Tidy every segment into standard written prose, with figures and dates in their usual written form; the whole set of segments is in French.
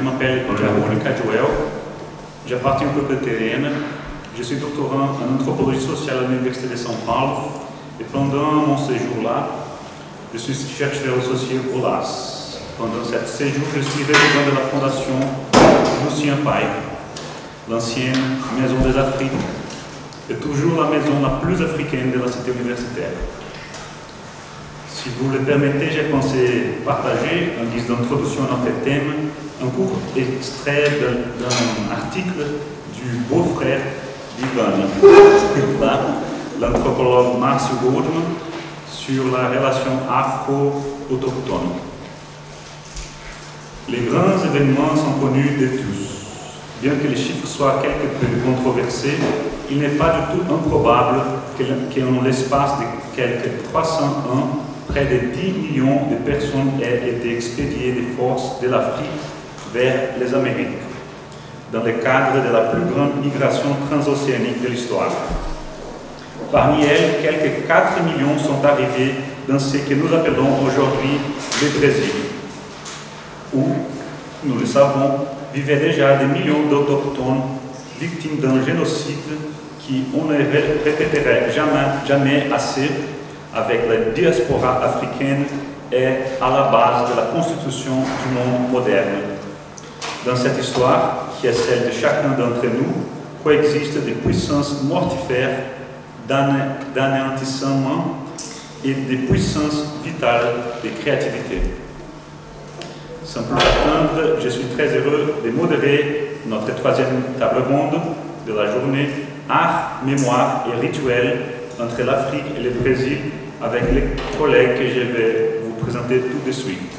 m'appelle Monica Joel, j'appartiens au peuple terrien, je suis doctorant en anthropologie sociale à l'Université de São Paulo et pendant mon séjour là, je suis chercheur associé au LAS. Pendant ce séjour, je suis résident de la fondation Lucien Pai, l'ancienne Maison des Afriques, et toujours la maison la plus africaine de la cité universitaire. Si vous le permettez, j'ai pensé partager, en guise d'introduction à notre thème, un court extrait d'un article du beau-frère d'Ivan, l'anthropologue Márcio Goldman, sur la relation afro-autochtone. Les grands événements sont connus de tous. Bien que les chiffres soient quelque peu controversés, il n'est pas du tout improbable qu'en l'espace de quelques 300 ans, près de 10 millions de personnes aient été expédiées des forces de l'Afrique vers les Amériques, dans le cadre de la plus grande migration transocéanique de l'histoire. Parmi elles, quelques 4 millions sont arrivés dans ce que nous appelons aujourd'hui le Brésil, où, nous le savons, vivaient déjà des millions d'autochtones victimes d'un génocide qui, on ne répéterait jamais assez, avec la diaspora africaine, est à la base de la constitution du monde moderne. Dans cette histoire, qui est celle de chacun d'entre nous, coexistent des puissances mortifères d'anéantissement et des puissances vitales de créativité. Sans plus attendre, je suis très heureux de modérer notre troisième table ronde de la journée Art, mémoire et rituel entre l'Afrique et le Brésil avec les collègues que je vais vous présenter tout de suite.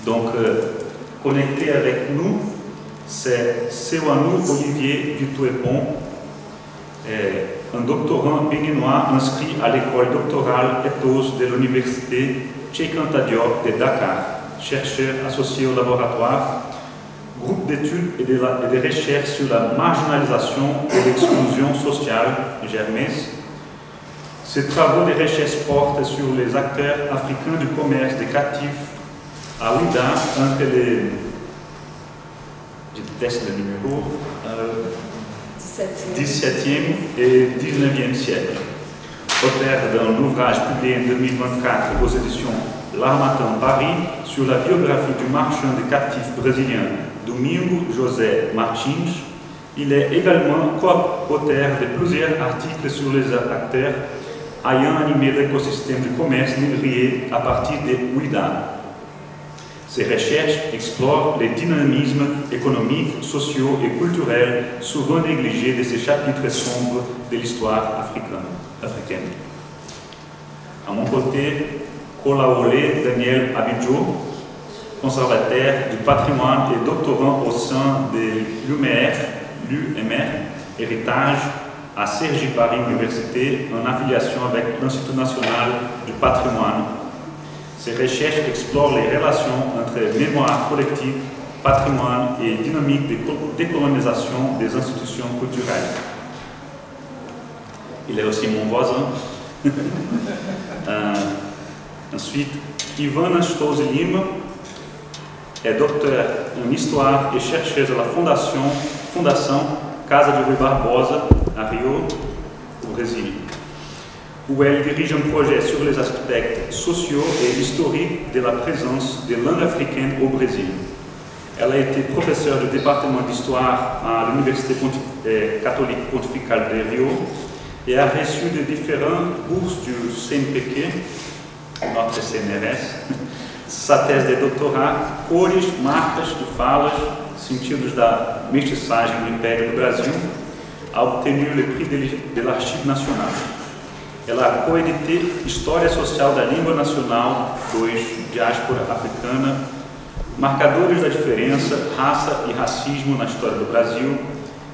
Donc, connecté avec nous, c'est Sewanou Olivier Vituepon, un doctorant béninois inscrit à l'école doctorale ethos de l'université Cheikh Anta Diop de Dakar, chercheur associé au laboratoire, groupe d'études et de recherche sur la marginalisation et l'exclusion sociale, GERMES. Ces travaux de recherche portent sur les acteurs africains du commerce des captifs à Ouida entre les... Je déteste le numéro... 17e et 19e siècle. Auteur d'un ouvrage publié en 2024 aux éditions L'Harmattan Paris sur la biographie du marchand de captifs brésilien Domingo José Martins, il est également co-auteur de plusieurs articles sur les acteurs ayant animé l'écosystème du commerce négrier à partir de Ouida. Ces recherches explorent les dynamismes économiques, sociaux et culturels souvent négligés de ces chapitres sombres de l'histoire africaine. À mon côté, Olaole Daniel Abidjo, conservateur du patrimoine et doctorant au sein de l'UMR, Héritage, à Cergy Paris Université, en affiliation avec l'Institut national du patrimoine. Ces recherches explorent les relations entre mémoire collective, patrimoine et dynamique de décolonisation des institutions culturelles. Il est aussi mon voisin. Ensuite, Ivana Stolze Lima est docteur en histoire et chercheuse à la Fondation Casa de Rui Barbosa, à Rio, au Brésil, où elle dirige un projet sur les aspects sociaux et historiques de la présence des langues africaines au Brésil. Elle a été professeure du département d'histoire à l'Université catholique pontificale de Rio et a reçu de différentes bourses du CNPq, notre CNRS, sa thèse de doutorat, Cores, Marcas e Falas, Sentidos da Mestiçagem no Império do Brasil, a obtenu le prix de l'Archive nationale. Elle a coédité História Social da Língua Nacional 2, Diáspora Africana, Marcadores da Diferença, Raça e Racismo na História do Brasil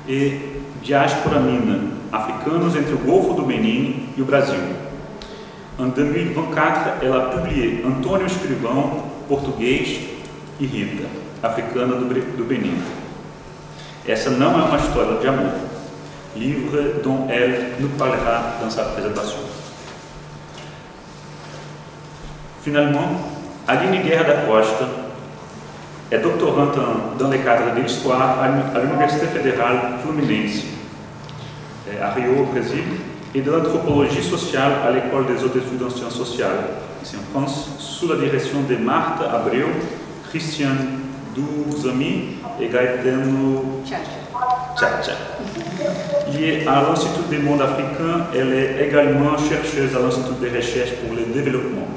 e Diáspora Mina, Africanos entre o Golfo do Benin e o Brasil. En 2024, elle a publié Antônio Escrivão, Português e Rita, Africana do Benin. Essa não é uma história de amor, livre dont elle nous parlera dans sa présentation. Finalement, Aline Guerra da Costa, é doutorante dans le cadre de l'histoire à l'Université fédérale Fluminense, à Rio, au Brésil, et de l'anthropologie sociale à l'École des hautes études en sciences sociales, ici en France, sous la direction de Marta Abreu, Christian Douzami et Gaetano Chacha. Liée à l'Institut du monde africain, elle est également chercheuse à l'Institut de recherche pour le développement.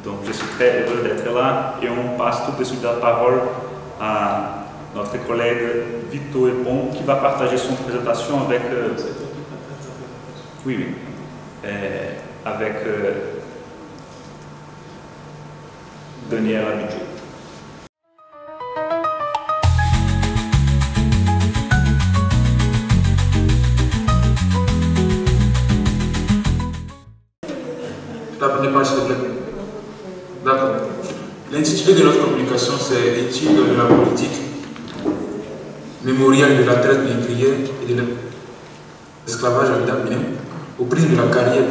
Donc je suis très heureux d'être là et on passe tout de suite la parole à notre collègue Vito Epon qui va partager son présentation avec Daniel Abidjo. La première page, s'il te plaît. D'accord. L'intitulé de notre publication, c'est Études de la politique, mémorial de la traite négrière et de l'esclavage à l'État au prisme de la carrière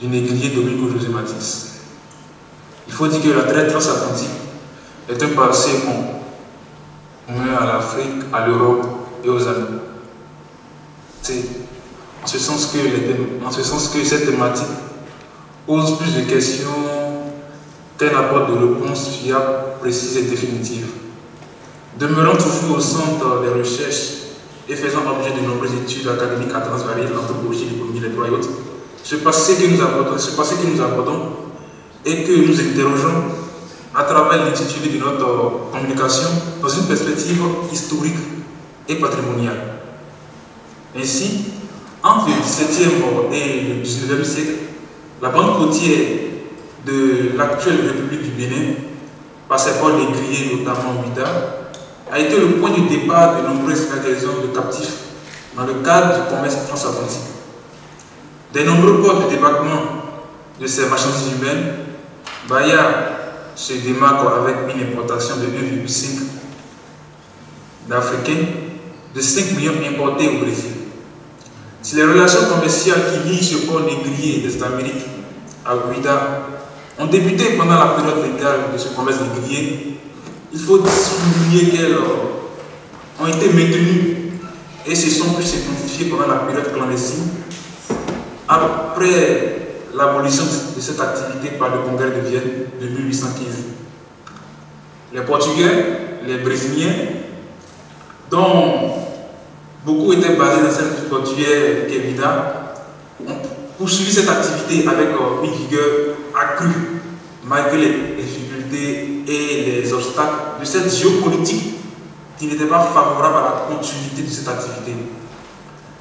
du négrier Domingo José Matisse. Il faut dire que la traite transatlantique est un passé commun à l'Afrique, à l'Europe et aux Andes. C'est en ce sens que cette thématique pose plus de questions qu'elle apporte de réponses fiables, précises et définitives. Demeurant toujours au centre des recherches et faisant objet de nombreuses études académiques à transvarier l'anthropologie, l'économie, les droits et autres, ce passé que nous abordons et que nous interrogeons à travers l'intitulé de notre communication dans une perspective historique et patrimoniale. Ainsi, entre le XVIIe et le XIXe siècle, la bande côtière de l'actuelle République du Bénin, passée par les négriers, notamment Ouida, a été le point de départ de nombreuses cargaisons de captifs dans le cadre du commerce transatlantique. Des nombreux ports de débarquement de ces marchandises humaines, Bahia se démarque avec une importation de 1,5 d'Africains, de 5 millions importés au Brésil. Si les relations commerciales qui lient ce port négrier des Amériques à Ouida ont débuté pendant la période légale de ce commerce négrier, il faut souligner qu'elles ont été maintenues et se sont plus intensifiées pendant la période clandestine après l'abolition de cette activité par le Congrès de Vienne de 1815. Les Portugais, les Brésiliens, dont beaucoup étaient basés dans cette portuaire qu'Evida, ont poursuivi cette activité avec une vigueur accrue, malgré les difficultés et les obstacles de cette géopolitique qui n'était pas favorable à la continuité de cette activité.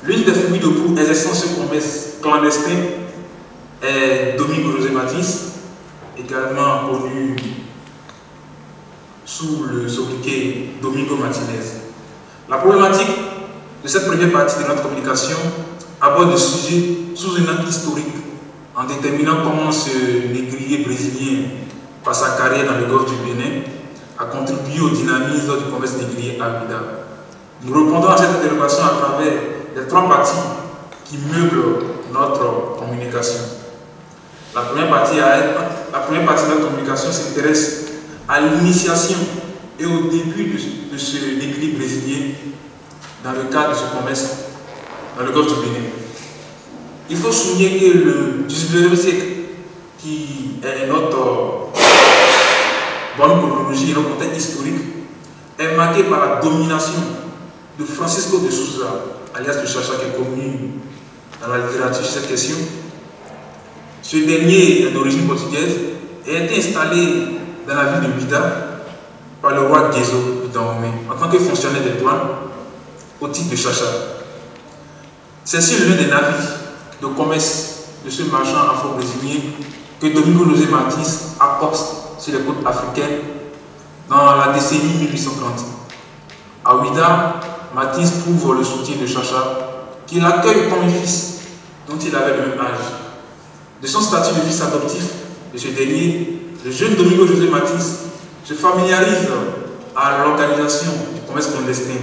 L'une des figures de proue exerçant ce commerce clandestin est Domingo José Matisse, également connu sous le sobriquet Domingo Martinez. La problématique de cette première partie de notre communication aborde le sujet sous un angle historique en déterminant comment ce négrier brésilien, par sa carrière dans le golfe du Bénin, a contribué au dynamisme du commerce négrier à Ouida. Nous répondons à cette interrogation à travers les trois parties qui meublent notre communication. La première partie de notre communication s'intéresse à l'initiation et au début de ce négrier brésilien dans le cadre de ce commerce dans le golfe du Bénin. Il faut souligner que le 19e siècle, qui est notre bonne chronologie et notre contexte historique, est marqué par la domination de Francisco de Souza, alias de Chacha, qui est connu dans la littérature sur cette question. Ce dernier est d'origine portugaise et a été installé dans la ville de Ouida par le roi Guézo Dahomey en tant que fonctionnaire des douanes au titre de Chacha. C'est sur l'un des navires de commerce de ce marchand afro-brésilien que Domingo José Matisse accoste sur les côtes africaines dans la décennie 1830. À Ouida, Matisse trouve le soutien de Chacha, qui l'accueille comme un fils dont il avait le même âge. De son statut de fils adoptif de ce dernier, le jeune Domingo José Matisse se familiarise à l'organisation du commerce clandestin,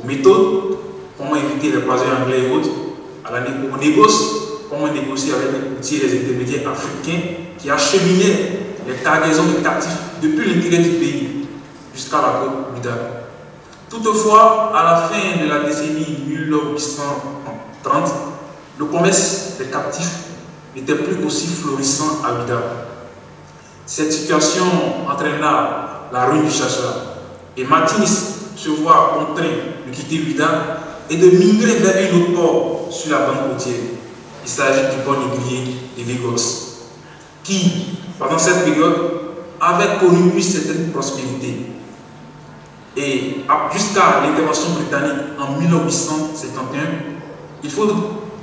aux méthodes, comment éviter les croisés anglais et autres, au négoce, comment négocier avec les courtiers et les intermédiaires africains qui acheminaient les cargaisons de captifs depuis l'intérieur du pays jusqu'à la côte Bida. Toutefois, à la fin de la décennie 1830, le commerce des captifs n'était plus aussi florissant à Bida. Cette situation entraîna la ruine du chasseur et Martins se voit contraint de quitter Bida et de migrer vers une autre port sur la bande côtière. Il s'agit du port négrier de Lagos, qui, pendant cette période, avait connu une certaine prospérité. Et jusqu'à l'intervention britannique en 1871,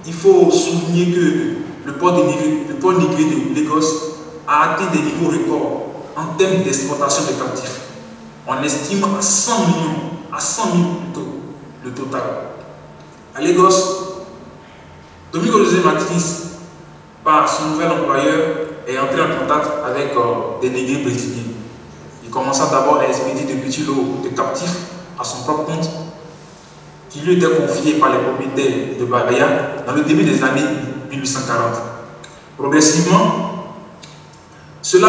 il faut souligner que le port négrier de Lagos a atteint des niveaux records en termes d'exportation de captifs. On estime à 100 000 plutôt, le total. À Lagos, Domingo José Martins, par son nouvel employeur, est entré en contact avec des négriers brésiliens. Il commença d'abord à expédier de petits lots de captifs à son propre compte, qui lui étaient confiés par les propriétaires de Bahia dans le début des années 1840. Progressivement, cela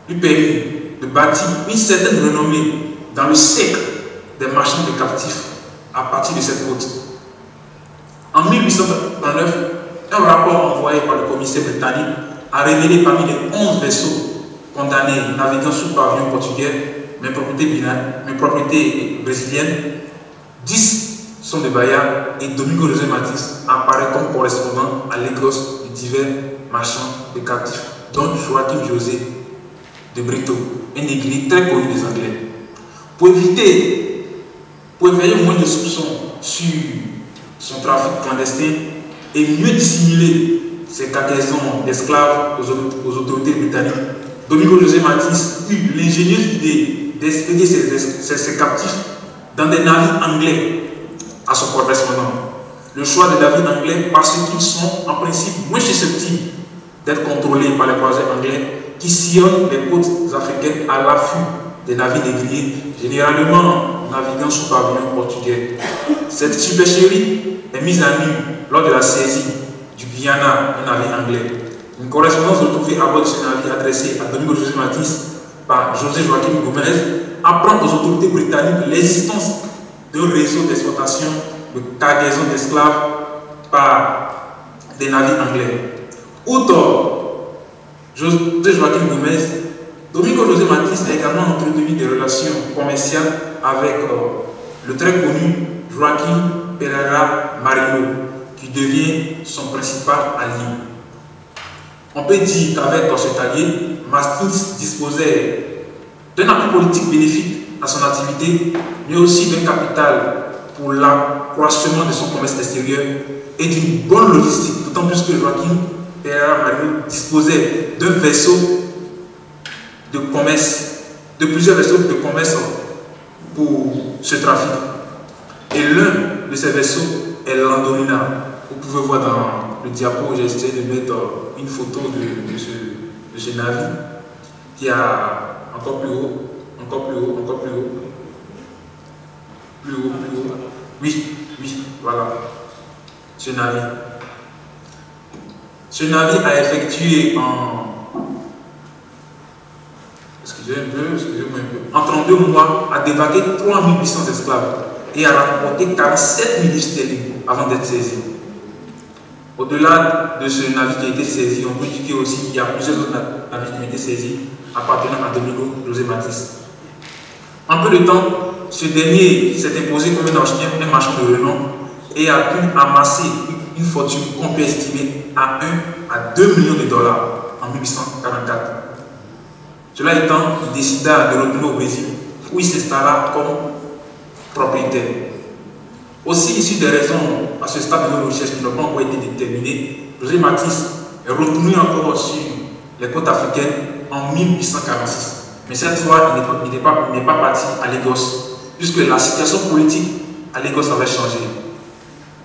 lui permit de bâtir une certaine renommée dans le cercle des marchands de captifs à partir de cette côte. En 1839, un rapport envoyé par le commissaire britannique a révélé parmi les 11 vaisseaux condamnés naviguant sous pavillon portugais, mes propriétés brésiliennes, 10 sont de Bahia et Domingo José Martins apparaît comme correspondant à Lagos de divers marchands de captifs, dont Joaquim José de Brito, un négrier très connu des Anglais. Pour éveiller moins de soupçons sur son trafic clandestin et mieux dissimuler ses cargaisons d'esclaves aux autorités britanniques, Domingo José Martins eut l'ingénieuse idée d'expédier ses captifs dans des navires anglais à son correspondant. Le choix des navires anglais parce qu'ils sont en principe moins susceptibles d'être contrôlés par les croiseurs anglais qui sillonnent les côtes africaines à l'affût des navires négriers, généralement naviguant sous pavillon portugais. Cette supercherie est mise à nu lors de la saisie du Guyana, un navire anglais. Une correspondance retrouvée à bord de ce navire adressée à Domingo José Martins par José Joaquim Gomez apprend aux autorités britanniques l'existence d'un réseau d'exploitation de cargaison d'esclaves par des navires anglais. Outre José Joaquim Gomez, Domingo José Martins a également entretenu des relations commerciales avec le très connu Joaquim Pereira Marino, qui devient son principal allié. On peut dire qu'avec cet allié, Martins disposait d'un appui politique bénéfique à son activité, mais aussi d'un capital pour l'accroissement de son commerce extérieur et d'une bonne logistique, d'autant plus que Joaquim Pereira Marino disposait d'un vaisseau de commerce, de plusieurs vaisseaux de commerce pour ce trafic. Et l'un de ces vaisseaux est l'Andorina. Vous pouvez voir dans le diapo, j'ai essayé de mettre une photo de ce navire qui a encore plus haut, encore plus haut, encore plus haut, plus haut, plus haut. Oui, voilà, ce navire. Ce navire a effectué en 32 mois, a débarqué 3800 esclaves et a rapporté 47 000 sterling avant d'être saisi. Au-delà de ce navire qui a été saisi, on peut dire aussi qu'il y a plusieurs autres navires qui ont été saisis appartenant à Domingo José Martins. En peu de temps, ce dernier s'est imposé comme un marchand de renom et a pu amasser une fortune qu'on peut estimer à 1 à 2 millions de dollars en 1844. Cela étant, il décida de retourner au Brésil où il s'installa comme propriétaire. Aussi, issu des raisons à ce stade de nos recherches qui n'ont pas encore été déterminées, José Martins est retourné encore sur les côtes africaines en 1846. Mais cette fois, il n'est pas parti à Lagos, puisque la situation politique à Lagos avait changé.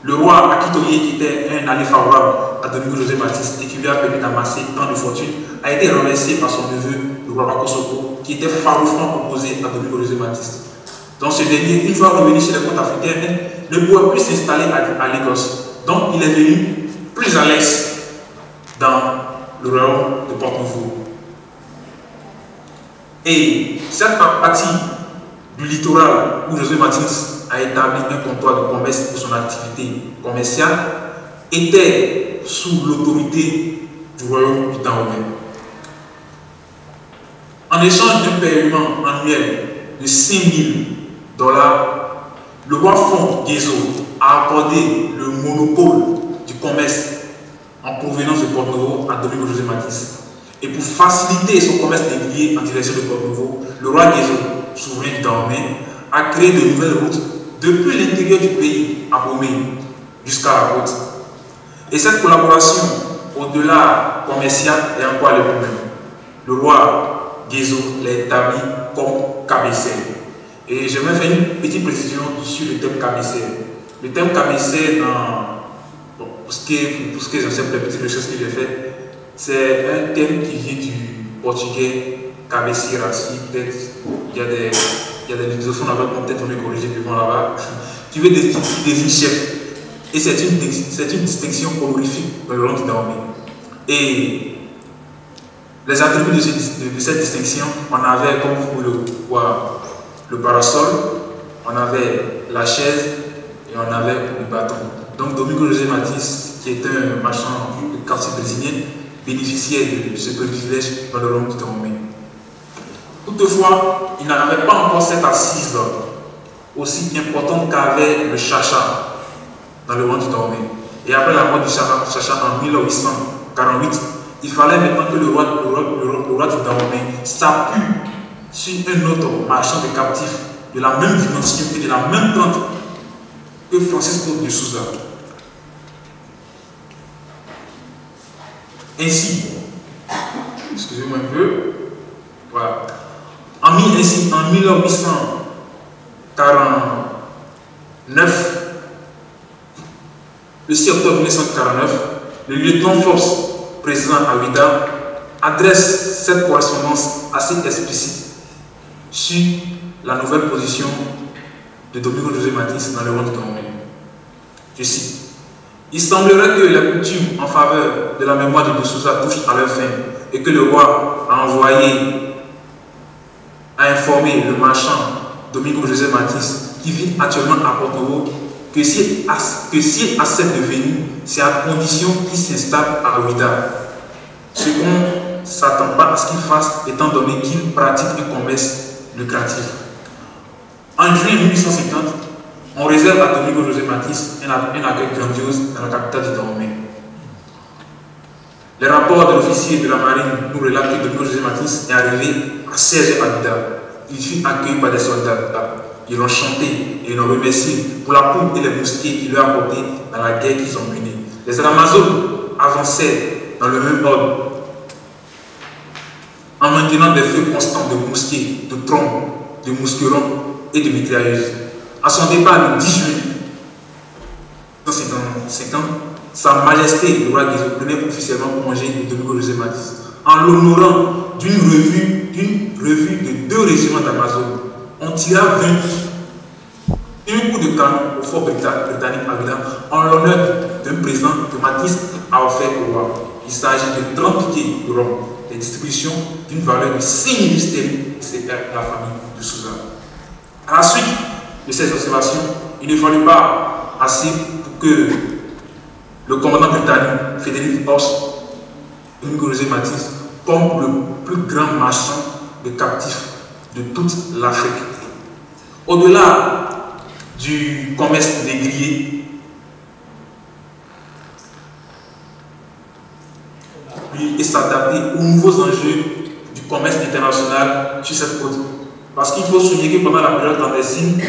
Le roi Akitoye, qui était un allié favorable à Domingo José Martins et qui lui a permis d'amasser tant de fortune, a été renversé par son neveu, le roi Bakosoko, qui était farouchement opposé à Domingo José Martins. Donc ce dernier, une fois revenu sur les côtes africaines, ne pouvait plus s'installer à Lagos. Donc il est venu plus à l'aise dans le royaume de Porto-Novo. Et cette partie du littoral où José Martins a établi un comptoir de commerce pour son activité commerciale était sous l'autorité du royaume du Dahomey. En échange d'un paiement annuel de $5 000, le roi Fon Guézo a accordé le monopole du commerce en provenance de Porto-Novo à Domingo José Martins. Et pour faciliter son commerce négrier en direction de Porto-Novo, le roi Guézo, souverain du Dahomey, a créé de nouvelles routes depuis l'intérieur du pays à Bomé jusqu'à la côte. Et cette collaboration, au-delà commercial, est encore le problème. Le roi Guézo l'a établi comme cabecère. Et je vais faire une petite précision sur le thème cabecère. Le thème cabecère, pour ce qui est j'en sais les petites recherches que j'ai faites, c'est un thème qui vient du portugais cabeceira. Si peut-être il y a des lusophones là-bas qui vont peut-être me corriger devant là-bas, qui veut désigner chef. Et c'est une distinction honorifique dans le royaume du Dahomey. Et les attributs de cette distinction, on avait, comme vous pouvez le voir, le parasol, on avait la chaise et on avait le bâton. Donc Domingo José Martins, qui était un marchand de quartier brésilien, bénéficiait de ce privilège dans le royaume du Dahomey. Toutefois, il n'avait pas encore cette assise aussi importante qu'avait le chacha dans le royaume du Dahomey. Et après la mort du chacha en 1848, il fallait maintenant que le roi du Dahomey s'appuie sur un autre marchand de captifs de la même dimension et de la même tente que Francisco de Souza. Ainsi, excusez-moi un peu, voilà. En 1849, le 6 octobre 1949, le lieutenant Force, président Awida, adresse cette correspondance assez explicite sur la nouvelle position de Domingo José Martins dans le royaume du Dahomey. Je cite: il semblerait que les coutumes en faveur de la mémoire de Souza touchent à leur fin et que le roi a informé le marchand Domingo José Martins, qui vit actuellement à Porto-Novo, que s'il accepte de venir, c'est à condition qu'il s'installe à Ouida. Ce qu'on ne s'attend pas à ce qu'il fasse, étant donné qu'il pratique un commerce lucratif. En juillet 1850, on réserve à Domingo José Martins un accueil grandiose dans la capitale du Dahomey. Les rapports de l'officier de la marine nous relatent que Domingo José Martins est arrivé à 16h à Ouida. Il fut accueilli par des soldats. Ils l'ont chanté et ils l'ont remercié pour la poudre et les mousquets qu'il leur a apportés dans la guerre qu'ils ont menée. Les Amazones avançaient dans le même ordre en maintenant des feux constants de mousquets, de trompes, de mousquerons et de mitrailleuses. À son départ le 10 juin 1950, Sa Majesté le roi Guézo prenait officiellement congé de Domingo José Martins en l'honorant d'une revue de 2 régiments d'Amazon. On tira 20 coups de canon au fort britannique à Ouida en l'honneur d'un présent que Martins a offert au roi. Il s'agit de 30 piquets de rhum, des distributions d'une valeur de 6 000 sterling, c'est la famille de Souza. À la suite de ces observations, il ne fallut pas assez pour que le commandant britannique Frédéric Horst Domingo José Martins comme le plus grand marchand de captifs de toute l'Afrique. Au-delà du commerce négrier, lui et s'adapter aux nouveaux enjeux du commerce international sur cette côte. Parce qu'il faut souligner que pendant la période clandestine,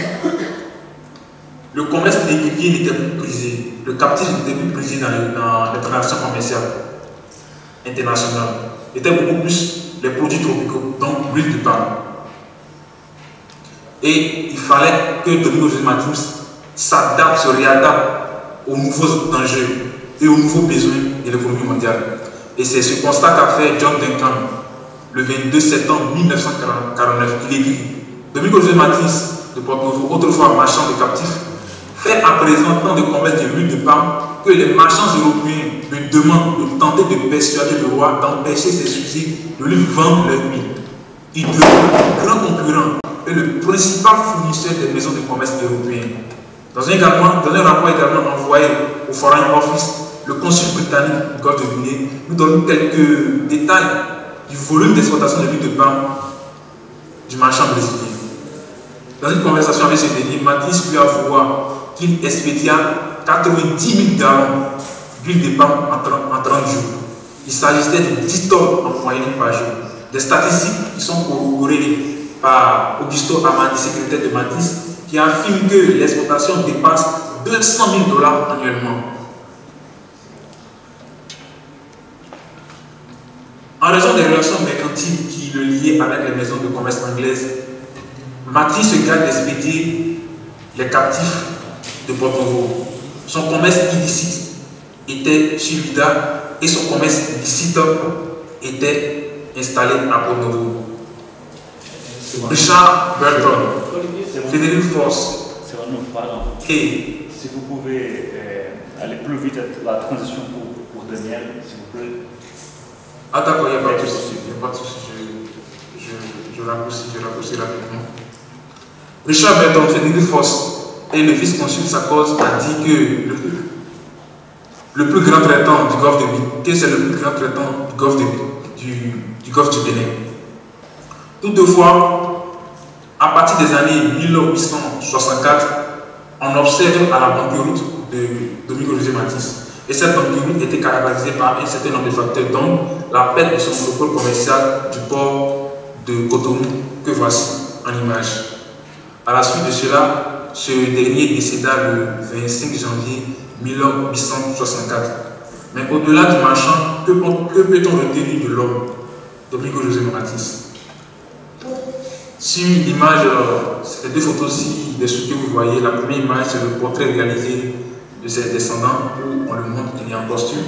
le commerce négrier n'était plus prisé, le captif n'était plus prisé dans les transactions commerciales internationales. Était beaucoup plus les produits tropicaux, donc l'huile de palme. Et il fallait que Domingo José Martins s'adapte, se réadapte aux nouveaux enjeux et aux nouveaux besoins de l'économie mondiale. Et c'est ce constat qu'a fait John Duncan le 22 septembre 1949. Il écrit: Domingo José Martins de Porto-Novo, autrefois marchand de captifs, fait à présent tant de commerce de l'huile de palme que les marchands européens lui demande de tenter de persuader le roi d'empêcher ses sujets de lui vendre leur huile. Il devient le grand concurrent et le principal fournisseur des maisons de commerce européennes. Dans un rapport également envoyé au Foreign Office, le consul britannique du Golfe de Guinée nous donne quelques détails du volume d'exportation de l'huile de palme du marchand brésilien. Dans une conversation avec ce dernier, Matisse lui avoua qu'il expédia 90 000 gallons d'huile de palme en 30 jours. Il s'agissait de 10 tonnes en moyenne par jour. Des statistiques qui sont corroborées par Augusto Amadi, secrétaire de Matisse, qui affirme que l'exportation dépasse 200 000 $ annuellement. En raison des relations mercantiles qui le liaient avec les maisons de commerce anglaises, Matisse se garde d'expédier les captifs de Porto-Novo. Son commerce illicite était sur Vida et son commerce licite était installé à Porto-Novo. Richard Burton, Frédéric Force et... Si vous pouvez aller plus vite à la transition pour Daniel, s'il vous plaît. Ah d'accord, il n'y a pas de souci. Je raccourcis rapidement. Richard Burton, Frédéric Force et le vice-consul Sarkozy a dit que le plus grand traitant du Golfe de Guinée, que c'est le plus grand traitant du Golfe du Bénin. Toutefois, à partir des années 1864, on observe à la banqueroute de Domingo José Matisse. Et cette banqueroute était caractérisée par un certain nombre de facteurs, dont la perte de son monopole commercial du port de Cotonou, que voici en image. À la suite de cela, ce dernier décéda le 25 janvier 1864. Mais au-delà du marchand, que peut-on retenir de l'homme, Domingo José Matisse? Sur l'image, ces deux photos-ci, de ce que vous voyez, la première image, c'est le portrait réalisé de ses descendants où on le montre qu'il est en costume.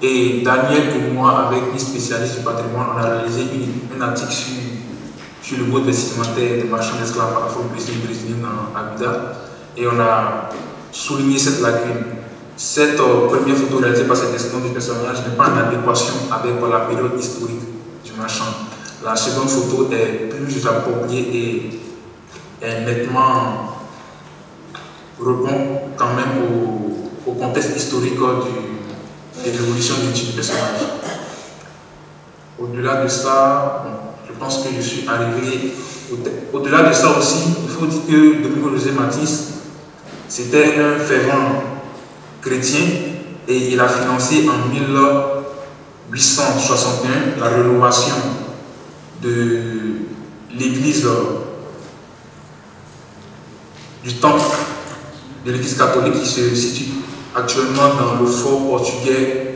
Et Daniel et moi, avec une spécialiste du patrimoine, on a réalisé un article sur le mode vestimentaire des marchands d'esclaves afro-brésiliens à Vida. Et on a souligné cette lacune. Cette première photo réalisée par ces descendants du personnage n'est pas en adéquation avec la période historique du marchand. La seconde photo est plus appropriée et nettement répond quand même au contexte historique de l'évolution du personnage. Au-delà de ça, je pense que je suis arrivé. Au-delà de ça aussi, il faut dire que Domingo José Matisse, c'était un fervent chrétien et il a financé en 1861 la rénovation de l'église du temple de l'église catholique qui se situe actuellement dans le fort portugais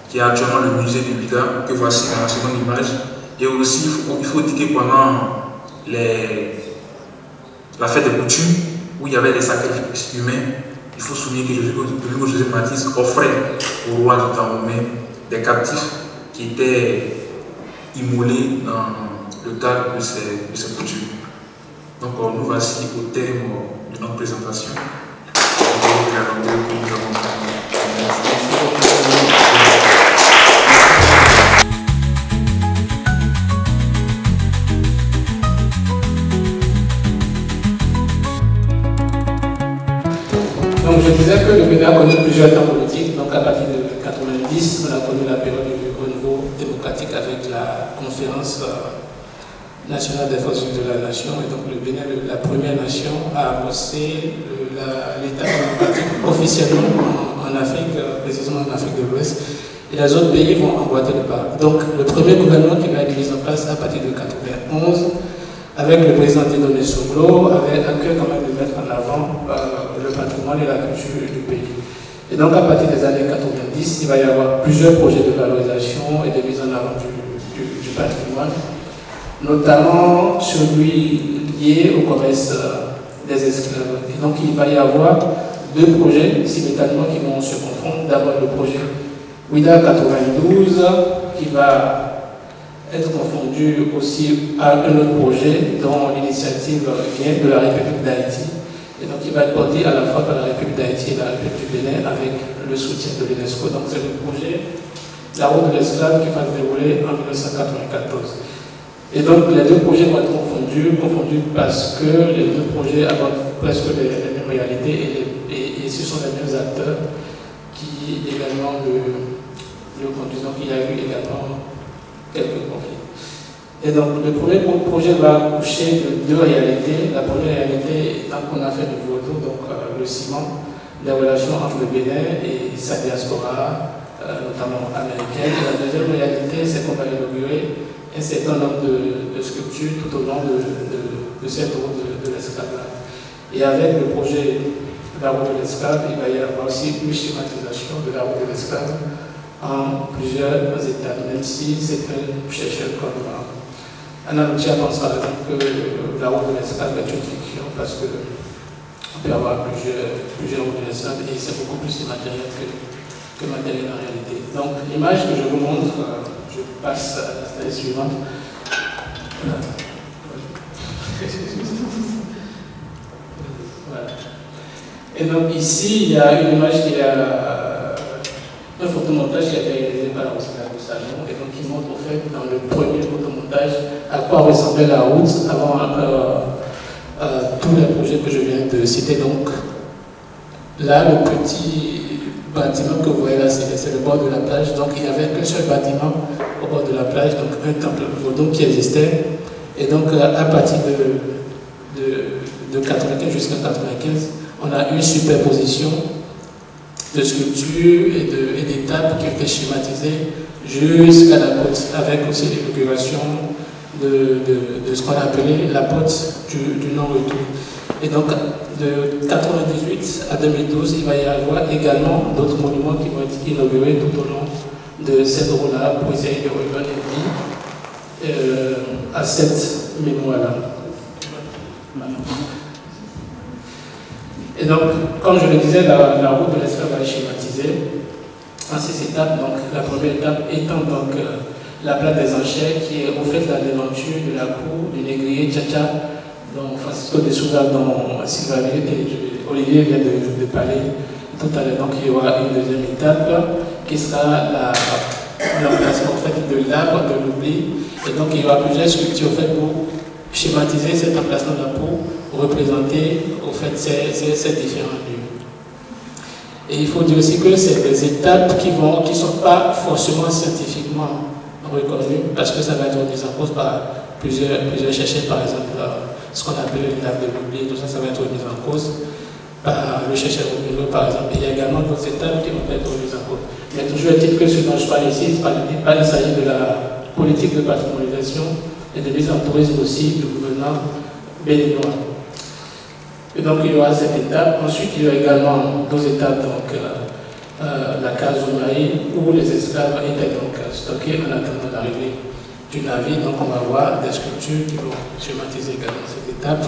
qui est actuellement le musée de Vida, que voici dans la seconde image. Et aussi, il faut dire que pendant la fête des coutumes, où il y avait des sacrifices humains, il faut souligner que Domingo José Matisse offrait au roi du temps romain des captifs qui étaient immolés dans le cadre de ces coutumes. Donc nous voici au terme de notre présentation. Donc je disais que le Bénin a connu plusieurs temps politiques. Donc à partir de 1990, on a connu la période du renouveau démocratique avec la conférence nationale des forces de la nation. Et donc le Bénin, la première nation, a amorcé l'État démocratique officiellement en Afrique, précisément en Afrique de l'Ouest. Et les autres pays vont emboîter le pas. Donc le premier gouvernement qui va être mis en place à partir de 1991, avec le président Dieudonné Soglo, avait à cœur quand même de mettre en avant le patrimoine et la culture du pays. Et donc à partir des années 90, il va y avoir plusieurs projets de valorisation et de mise en avant du patrimoine, notamment celui lié au commerce des esclaves. Et donc il va y avoir deux projets simultanément qui vont se confondre. D'abord le projet WIDA 92 qui va être confondu aussi à un autre projet dont l'initiative vient de la République d'Haïti Et donc il va être porté à la fois par la République d'Haïti et la République du Bénin avec le soutien de l'UNESCO. Donc c'est le projet La route de l'esclave qui va se dérouler en 1994. Et donc les deux projets vont être confondus parce que les deux projets abordent presque les mêmes réalités et ce sont les mêmes acteurs qui également le conduisent. Donc il y a eu également quelques conflits. Et donc le premier projet va accoucher de deux réalités. La première réalité étant qu'on a fait du vaudou, donc le ciment des relations entre le Bénin et sa diaspora, notamment américaine. Et la deuxième réalité, c'est qu'on va inaugurer un certain nombre de sculptures tout au long de cette route de l'esclavage. Et avec le projet de la route de l'esclave, il va y avoir aussi une schématisation de la route de l'esclave en plusieurs étapes, même si c'est un chercheur comme Anna Lucia pense par exemple que la route de l'esclave est une fiction parce qu'on peut avoir plusieurs routes de l'esclave et c'est beaucoup plus immatériel que matériel en réalité. Donc l'image que je vous montre, je passe à la slide suivante. Voilà. Et donc ici, il y a une image qui est un photomontage qui a été réalisé par la Rousselard du Salon et donc qui montre au fait dans le premier photomontage à quoi ressemblait la route avant tous les projets que je viens de citer. Donc là, le petit bâtiment que vous voyez là, c'est le bord de la plage. Donc il n'y avait qu'un seul bâtiment au bord de la plage, donc un temple vaudou qui existait. Et donc à partir de 95 jusqu'à 95, on a une superposition de sculptures et d'étapes qui ont été schématisées jusqu'à la porte, avec aussi l'inauguration de ce qu'on a appelé la porte du non-retour. Et donc, de 1998 à 2012, il va y avoir également d'autres monuments qui vont être inaugurés tout au long de cette route-là pour essayer de revenir à cette mémoire-là. Et donc, comme je le disais, la route de l'esclave est schématisée en 6 étapes. Donc, la première étape étant donc la place des enchères qui est au fait de la déventure de la cour du négrier Tchatcha, dont Francisco de Souza, dont Sylvain et Olivier vient de parler tout à l'heure. Donc il y aura une deuxième étape qui sera l'emplacement en fait, de l'arbre de l'oubli. Et donc il y aura plusieurs sculptures en fait, pour schématiser cet emplacement de la peau, pour représenter en fait, ces différents lieux. Et il faut dire aussi que c'est des étapes qui ne sont pas forcément scientifiquement reconnues, parce que ça va être mis en cause par plusieurs chercheurs, par exemple. Ce qu'on appelle l'arbre de l'oubli, tout ça, ça va être mis en cause par le chercheur Romulo, par exemple. Et il y a également d'autres étapes qui vont être mises en cause. Mais toujours est-il que ce dont je parle ici, il s'agit de la politique de patrimonialisation et de mise en tourisme aussi du gouvernement béninois. Et donc il y aura cette étape. Ensuite, il y aura également d'autres étapes, donc la case Oumaï, où les esclaves étaient donc stockés en attendant l'arrivée du navire. Donc on va voir des sculptures qui vont schématiser également cette étape.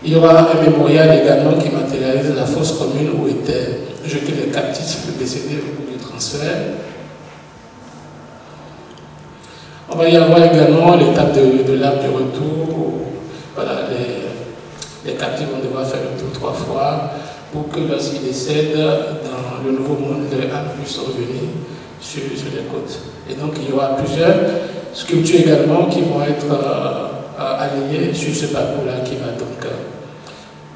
Il y aura un mémorial également qui matérialise la fosse commune où étaient jetés les captifs décédés au cours du transfert. On va y avoir également l'étape de l'arbre du retour où voilà, les captifs vont devoir faire le tour 3 fois pour que lorsqu'ils décèdent dans le nouveau monde, les âmes puissent revenir sur les côtes. Et donc il y aura plusieurs sculptures également qui vont être alignées sur ce parcours-là qui va donc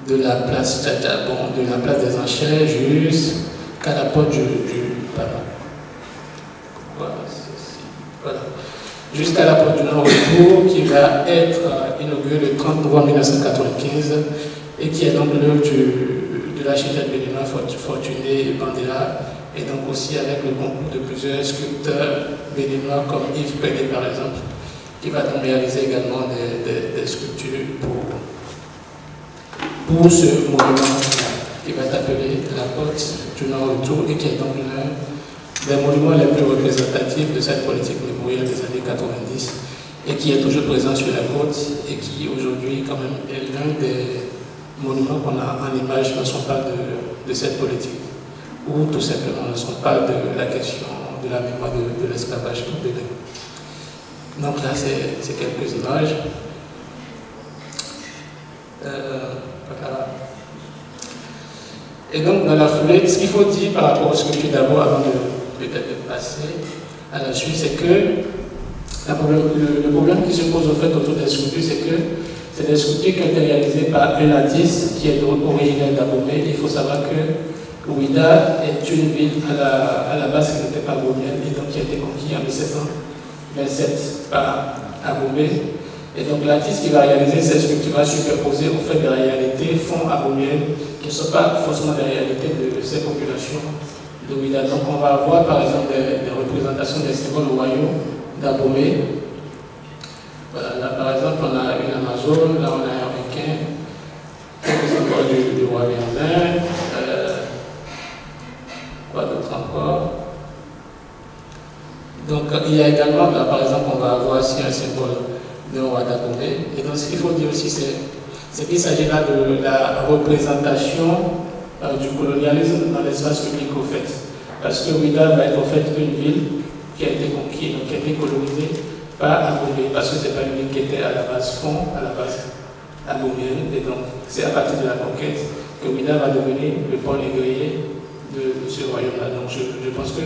de la place de la place des enchères jusqu'à la porte voilà. Jusqu'à la porte du non-retour qui va être inaugurée le 30 novembre 1995 et qui est donc l'œuvre de l'architecte béninois Fortuné Bandela, et donc aussi avec le concours de plusieurs sculpteurs béninois comme Yves Pelé par exemple, qui va donc réaliser également des sculptures pour ce monument qui va être appelé la porte du non-retour et qui est donc l'un des monuments les plus représentatifs de cette politique mémorielle des années 90 et qui est toujours présent sur la côte et qui aujourd'hui quand même est l'un des monuments qu'on a en image lorsqu'on parle de cette politique, ou tout simplement lorsqu'on parle de la question de la mémoire de l'esclavage au Bénin. Donc là c'est quelques images. Voilà. Et donc, dans la foulée, ce qu'il faut dire par rapport aux sculptures d'abord, avant de peut-être de passer à la suite, c'est que le problème qui se pose au fait autour des sculptures, c'est que c'est des sculptures qui ont été réalisées par un artiste qui est originaire d'Abomey. Il faut savoir que Ouidah est une ville à la base qui n'était pas abomienne et donc qui a été conquise en 1727 par Abomey. Et donc l'artiste qui va réaliser ces sculptures va superposer au fait des réalités fonds abomiennes qui ne sont pas forcément des réalités de ces populations de Ouidah. Donc on va avoir par exemple des représentations des symboles royaux d'Abomey. Voilà, là par exemple on a une Amazone, là on a un requin, quelques symboles du roi Merlin, quoi d'autre encore. Donc il y a également, là, par exemple on va avoir ici un symbole de roi d'Abomey. Et donc ce qu'il faut dire aussi, c'est qu'il s'agit là de la représentation du colonialisme dans l'espace public au fait. Parce que Ouidah va être au fait une ville qui a été conquise, donc qui a été colonisée par Abomey, parce que ce n'est pas une ville qui était à la base fond, à la base abomienne. Et donc c'est à partir de la conquête que Ouidah va devenir le pôle négrier de ce royaume-là. Donc je pense que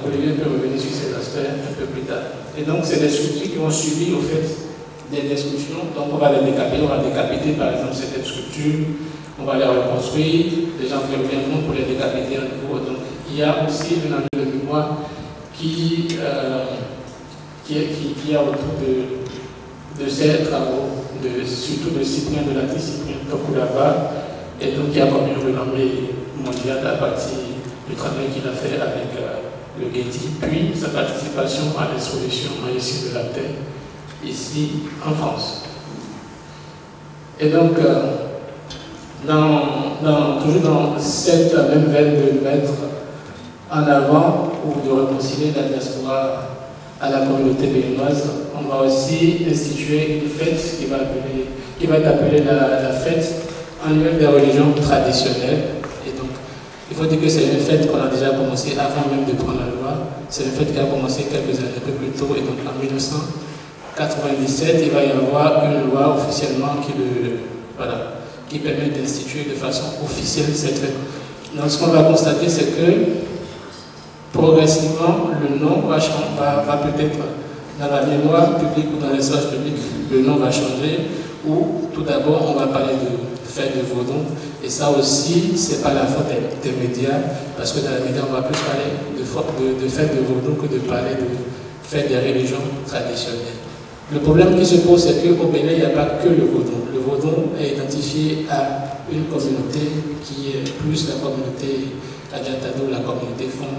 Olivier peut revenir sur ces aspects un peu plus tard. Et donc, c'est des sculptures qui ont subi au fait des destructions. Donc, on va les décapiter, on va décapiter par exemple certaines sculptures, on va les reconstruire, les gens reviendront pour les décapiter à nouveau. Donc, il y a aussi une enjeu de mémoire qui a autour de ces travaux, surtout de Cyprien, de l'artiste Cyprien Tokulaba, et donc qui a comme une renommée mondiale à partir du travail qu'il a fait avec le Getty, puis sa participation à l'exposition Maïs de la Terre, ici en France. Et donc, toujours dans cette même veine de mettre en avant ou de réconcilier la diaspora à la communauté béninoise, on va aussi instituer une fête qui va être appelée la fête annuelle des religions traditionnelles. Il faut dire que c'est une fête qu'on a déjà commencé avant même de prendre la loi. C'est une fête qui a commencé quelques années un peu plus tôt. Et donc en 1997, il va y avoir une loi officiellement qui permet d'instituer de façon officielle cette fête. Donc ce qu'on va constater, c'est que progressivement, le nom va peut-être, dans la mémoire publique ou dans l'espace public, le nom va changer. Ou tout d'abord, on va parler de fête de Vaudon. Et ça aussi, ce n'est pas la faute des médias, parce que dans les médias, on va plus parler de fête de Vaudon que de parler de fête des religions traditionnelles. Le problème qui se pose, c'est qu'au Bénin, il n'y a pas que le Vaudon. Le Vaudon est identifié à une communauté qui est plus la communauté Adjatado, la communauté Fon,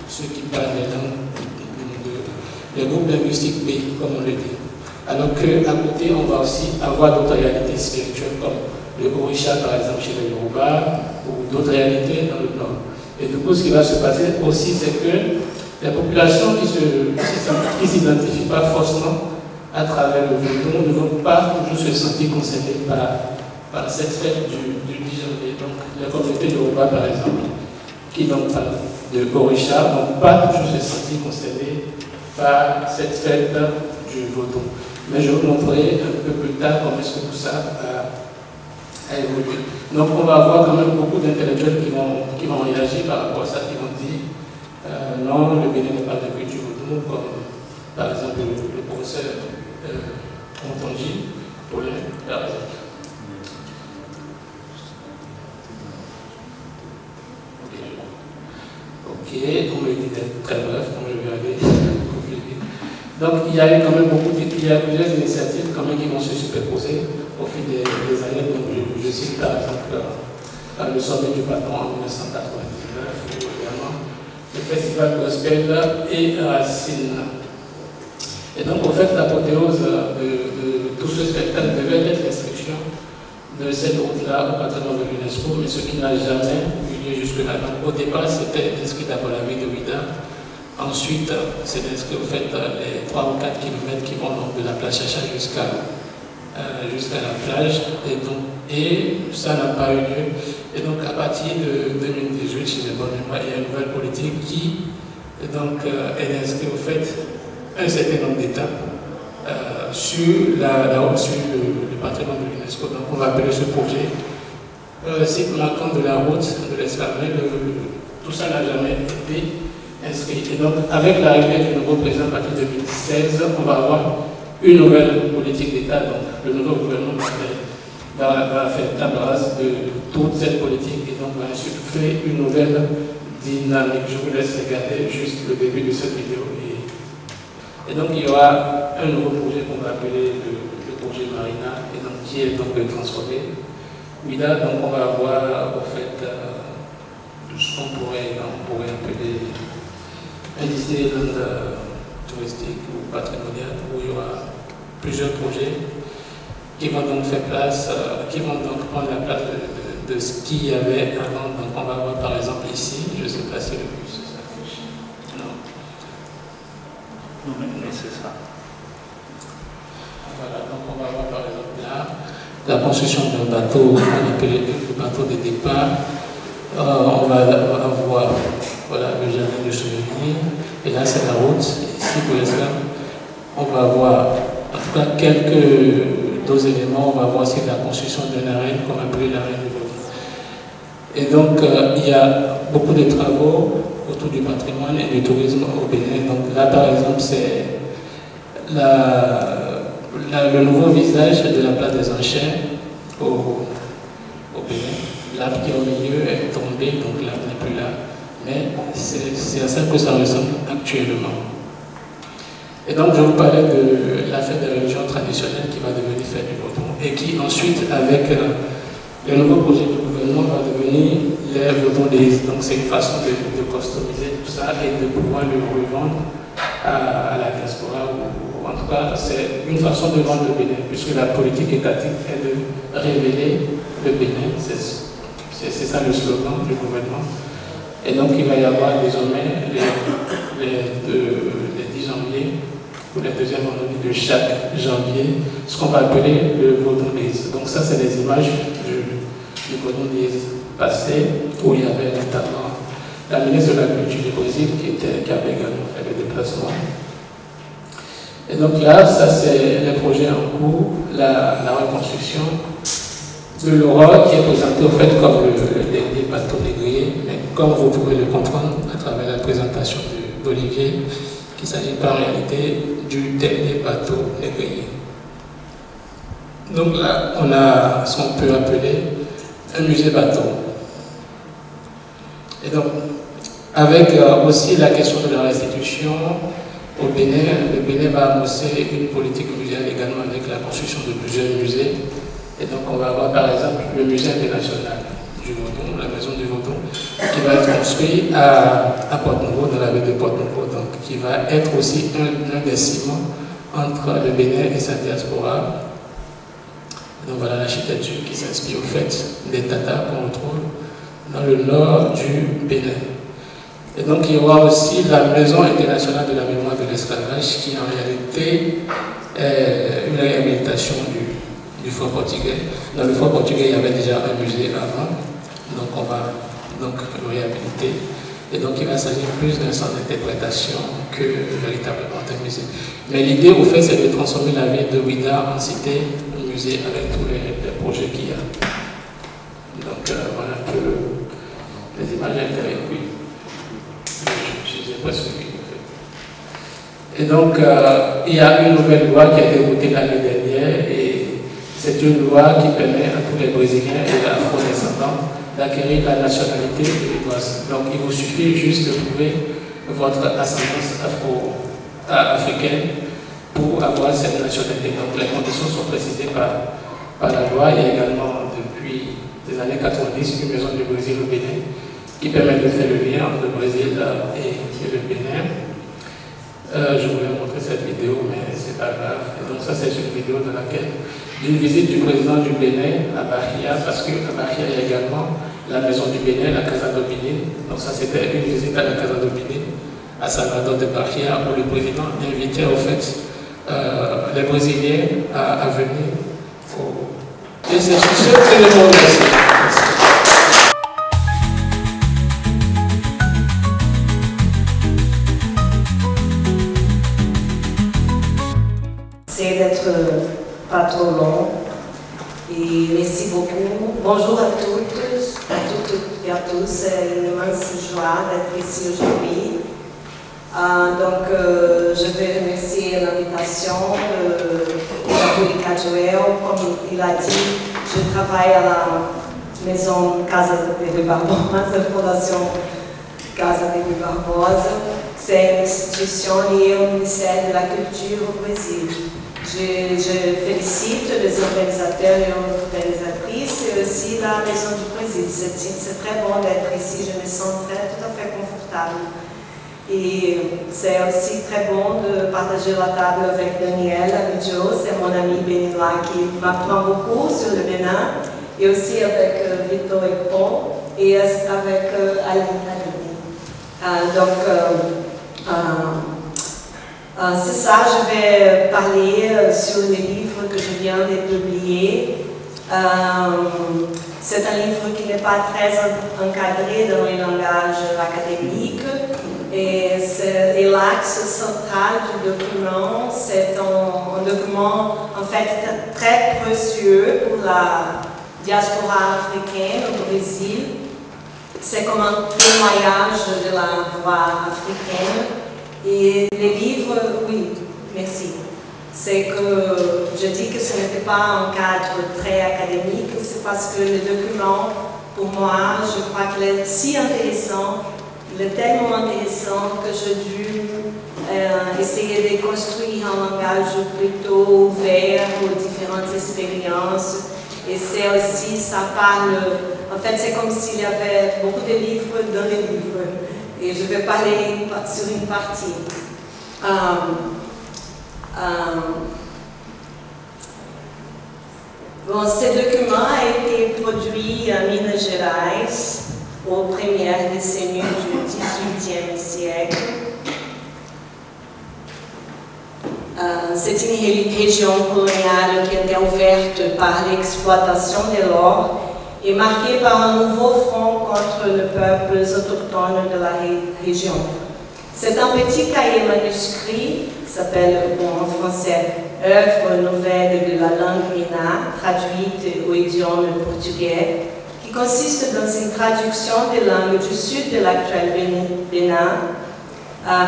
ceux qui parlent les langues, les groupes linguistiques B, comme on le dit. Alors qu'à côté, on va aussi avoir d'autres réalités spirituelles comme le Orisha, par exemple, chez les Yoruba, ou d'autres réalités dans le Nord. Et du coup, ce qui va se passer aussi, c'est que les populations qui ne s'identifient pas forcément à travers le Vaudon ne vont pas toujours se sentir concernées par cette fête du 10 janvier. Donc, les communautés Yoruba, par exemple, qui donc parlent de Orisha, ne vont pas toujours se sentir concernées par cette fête du Vaudon. Mais je vais vous montrer un peu plus tard comment est-ce que tout ça a évolué. Donc on va avoir quand même beaucoup d'intellectuels qui vont réagir par rapport à ça, qui vont dire non, le Bénin n'est pas de culture Vaudon, comme par exemple le professeur Montonji, Paulin, par exemple. Ok, on me dit d'être très bref, donc je vais aller beaucoup plus vite. Donc il y a eu quand même plusieurs initiatives quand même qui vont se superposer au fil des années. Donc je cite par exemple le sommet du patron en 1999 ou également le festival gospel et Racine. Et donc en fait l'apothéose de tout ce spectacle devait être l'inscription de cette route-là au patrimoine de l'UNESCO, mais ce qui n'a jamais eu lieu jusque-là. Donc au départ c'était inscrit d'abord la ville de Ouidah. Ensuite, c'est d'inscrire au fait les 3 ou 4 km qui vont donc de la plage Chacha jusqu'à la plage. Et ça n'a pas eu lieu. Et donc, à partir de 2018, si j'ai bonne mémoire, il y a une nouvelle politique qui donc, est inscrite au fait un certain nombre d'étapes sur le patrimoine de l'UNESCO. Donc, on va appeler ce projet site marquant de la route de l'esclavage, tout ça n'a jamais été inscrit. Et donc, avec l'arrivée du nouveau président à partir de 2016, on va avoir une nouvelle politique d'État. Donc, le nouveau gouvernement va faire table rase de toute cette politique et donc va insuffler une nouvelle dynamique. Je vous laisse regarder juste le début de cette vidéo. Et donc, il y aura un nouveau projet qu'on va appeler le projet Marina, et donc, qui est donc de transformer Ouidah. Donc, on va avoir en fait ce qu'on pourrait appeler un Disneyland touristique ou patrimonial, où il y aura plusieurs projets qui vont donc faire place, qui vont donc prendre la place de ce qu'il y avait avant. Donc, on va voir par exemple ici, je ne sais pas si le bus s'affiche. Non, mais c'est ça. Voilà, donc on va voir par exemple là la construction d'un bateau, on appelle le bateau de départ. On va avoir voilà, le jardin de souvenir, et là c'est la route. Ici pour l'instant, on va avoir en tout cas d'autres éléments. On va voir aussi la construction d'une arène, qu'on appelle l'arène du Vaudou. Et donc il y a beaucoup de travaux autour du patrimoine et du tourisme au Bénin. Donc là par exemple c'est le nouveau visage de la place des enchères au Bénin. L'arbre qui est au milieu est tombé, donc l'arbre n'est plus là. Mais c'est à ça que ça ressemble actuellement. Et donc je vous parlais de la fête des religions traditionnelles qui va devenir fête du Vaudou et qui ensuite, avec le nouveau projet du gouvernement, va devenir les Vaudou Days. Donc c'est une façon de customiser tout ça et de pouvoir le revendre à la diaspora. Ou en tout cas, c'est une façon de vendre le Bénin, puisque la politique étatique est de révéler le Bénin. C'est ça le slogan du gouvernement. Et donc il va y avoir désormais les 10 janvier, ou les deuxième vendredi de chaque janvier, ce qu'on va appeler le Vaudou Days. Donc ça, c'est des images du Vaudou Days passé, où il y avait notamment la ministre de la Culture du Brésil qui avait également fait le déplacement. Et donc là, ça c'est les projets en cours, la reconstruction de l'Aura qui est présenté au fait comme le dernier bateau négrier, mais comme vous pouvez le comprendre à travers la présentation d'Olivier, qu'il s'agit pas en réalité du dernier bateau négrier. Donc là, on a ce qu'on peut appeler un musée bateau. Et donc, avec aussi la question de la restitution au Bénin, le Bénin va annoncer une politique muséale également avec la construction de plusieurs musées. Et donc on va avoir par exemple le musée international du Vaudou, la maison du Vaudou, qui va être construit à Port-Nouveau, dans la ville de Port-Nouveau, donc qui va être aussi un des ciments entre le Bénin et sa diaspora. Donc voilà l'architecture qui s'inspire au fait des Tatars qu'on retrouve dans le nord du Bénin. Et donc il y aura aussi la Maison internationale de la mémoire de l'esclavage qui en réalité est une réhabilitation du fort portugais. Dans le fort portugais, il y avait déjà un musée avant, donc on va donc le réhabiliter. Et donc il va s'agir plus d'un centre d'interprétation que véritablement d'un musée. Mais l'idée au fait c'est de transformer la ville de Ouidah en cité musée avec tous les projets qu'il y a. Donc voilà un peu les images intérieures. Oui. Je n'ai pas suivi. Et donc il y a une nouvelle loi qui a été votée l'année dernière et c'est une loi qui permet à tous les Brésiliens et afro-descendants d'acquérir la nationalité québécoise. Donc il vous suffit juste de prouver votre ascendance africaine pour avoir cette nationalité. Donc les conditions sont précisées par la loi. Il y a également depuis les années 90 une maison du Brésil au Bénin qui permet de faire le lien entre le Brésil et le Bénin. Je voulais montrer cette vidéo, mais c'est pas grave. Et donc ça, c'est une vidéo dans laquelle d'une visite du président du Bénin à Bahia, parce qu'à Bahia, il y a également la maison du Bénin, la Casa do Bénin. Donc ça, c'était une visite à la Casa do Bénin, à Salvador de Bahia, où le président invitait au fait les Brésiliens à venir. Et c'est sur ce que je vous remercie. D'être pas trop long Et merci beaucoup. Bonjour à toutes et à tous. C'est une immense joie d'être ici aujourd'hui. Je vais remercier l'invitation de Católica Joel. Comme il a dit, je travaille à la maison Casa de Rui Barbosa, la fondation Casa de Rui Barbosa. C'est une institution liée au ministère de la Culture au Brésil. Je félicite les organisateurs et organisatrices et aussi la Maison du Brésil. C'est très bon d'être ici, je me sens tout à fait confortable. Et c'est aussi très bon de partager la table avec Daniel Abidjo, c'est mon ami béninois qui m'apprend beaucoup sur le Bénin, et aussi avec Victor Ekpon et avec Aline. C'est ça, je vais parler sur les livres que je viens de publier. C'est un livre qui n'est pas très encadré dans le langage académique et l'axe central du document, c'est un document en fait très précieux pour la diaspora africaine au Brésil. C'est comme un témoignage de la voix africaine. Et les livres, oui, merci. C'est que je dis que ce n'était pas un cadre très académique, c'est parce que le document, pour moi, je crois qu'il est si intéressant, il est tellement intéressant que j'ai dû essayer de construire un langage plutôt ouvert aux différentes expériences. Et c'est aussi, ça parle, en fait, c'est comme s'il y avait beaucoup de livres dans les livres. Et je vais parler sur une partie. Ce document a été produit à Minas Gerais aux premières décennies du XVIIIe siècle. C'est une région coloniale qui était ouverte par l'exploitation de l'or et marquée par un nouveau front contre les peuples autochtones de la région. C'est un petit cahier manuscrit, qui s'appelle en français « Œuvre nouvelle de la langue mina », traduite au idiome portugais, qui consiste dans une traduction des langues du sud de l'actuel Bénin,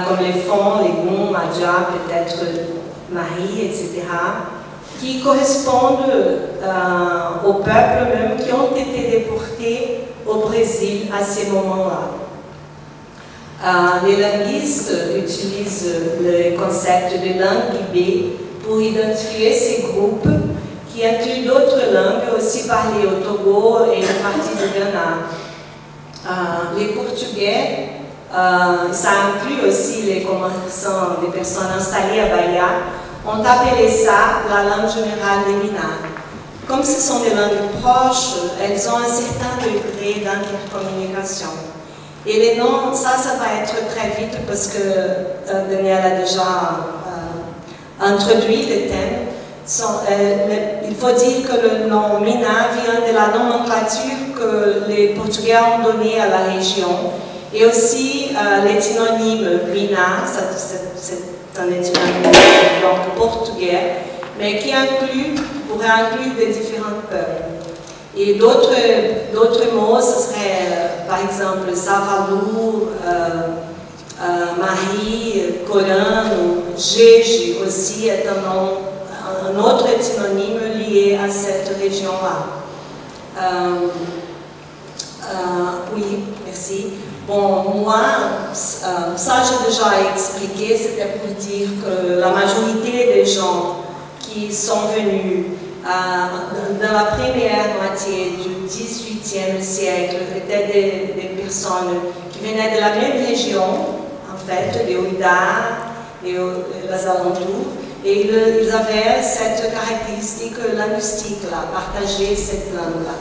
comme les Fon, les Goum, Adja, peut-être Marie, etc., qui correspondent aux peuples même qui ont été déportés au Brésil à ces moments-là. Les linguistes utilisent le concept de langue guibé pour identifier ces groupes qui incluent d'autres langues aussi parlées au Togo et une partie du Ghana. Les Portugais, ça inclut aussi les commerçants, les personnes installées à Bahia, ont appelé ça la langue générale des Minas. Comme ce sont des langues proches, elles ont un certain degré d'intercommunication. Et les noms, ça va être très vite parce que Daniel a déjà introduit les thèmes. Il faut dire que le nom Mina vient de la nomenclature que les Portugais ont donnée à la région. Et aussi l'étynonyme Mina, c'est un étynonyme donc portugais, mais qui pourrait inclure des différents peuples. Et d'autres mots, ce serait par exemple Savalou, Marie, Coran, ou Jéji aussi est un autre étynonyme lié à cette région-là. Oui, merci. Bon, moi, ça j'ai déjà expliqué, c'était pour dire que la majorité des gens qui sont venus dans la première moitié du XVIIIe siècle étaient des personnes qui venaient de la même région, en fait, des Ouïda et les alentours, et ils avaient cette caractéristique linguistique-là, partager cette langue-là.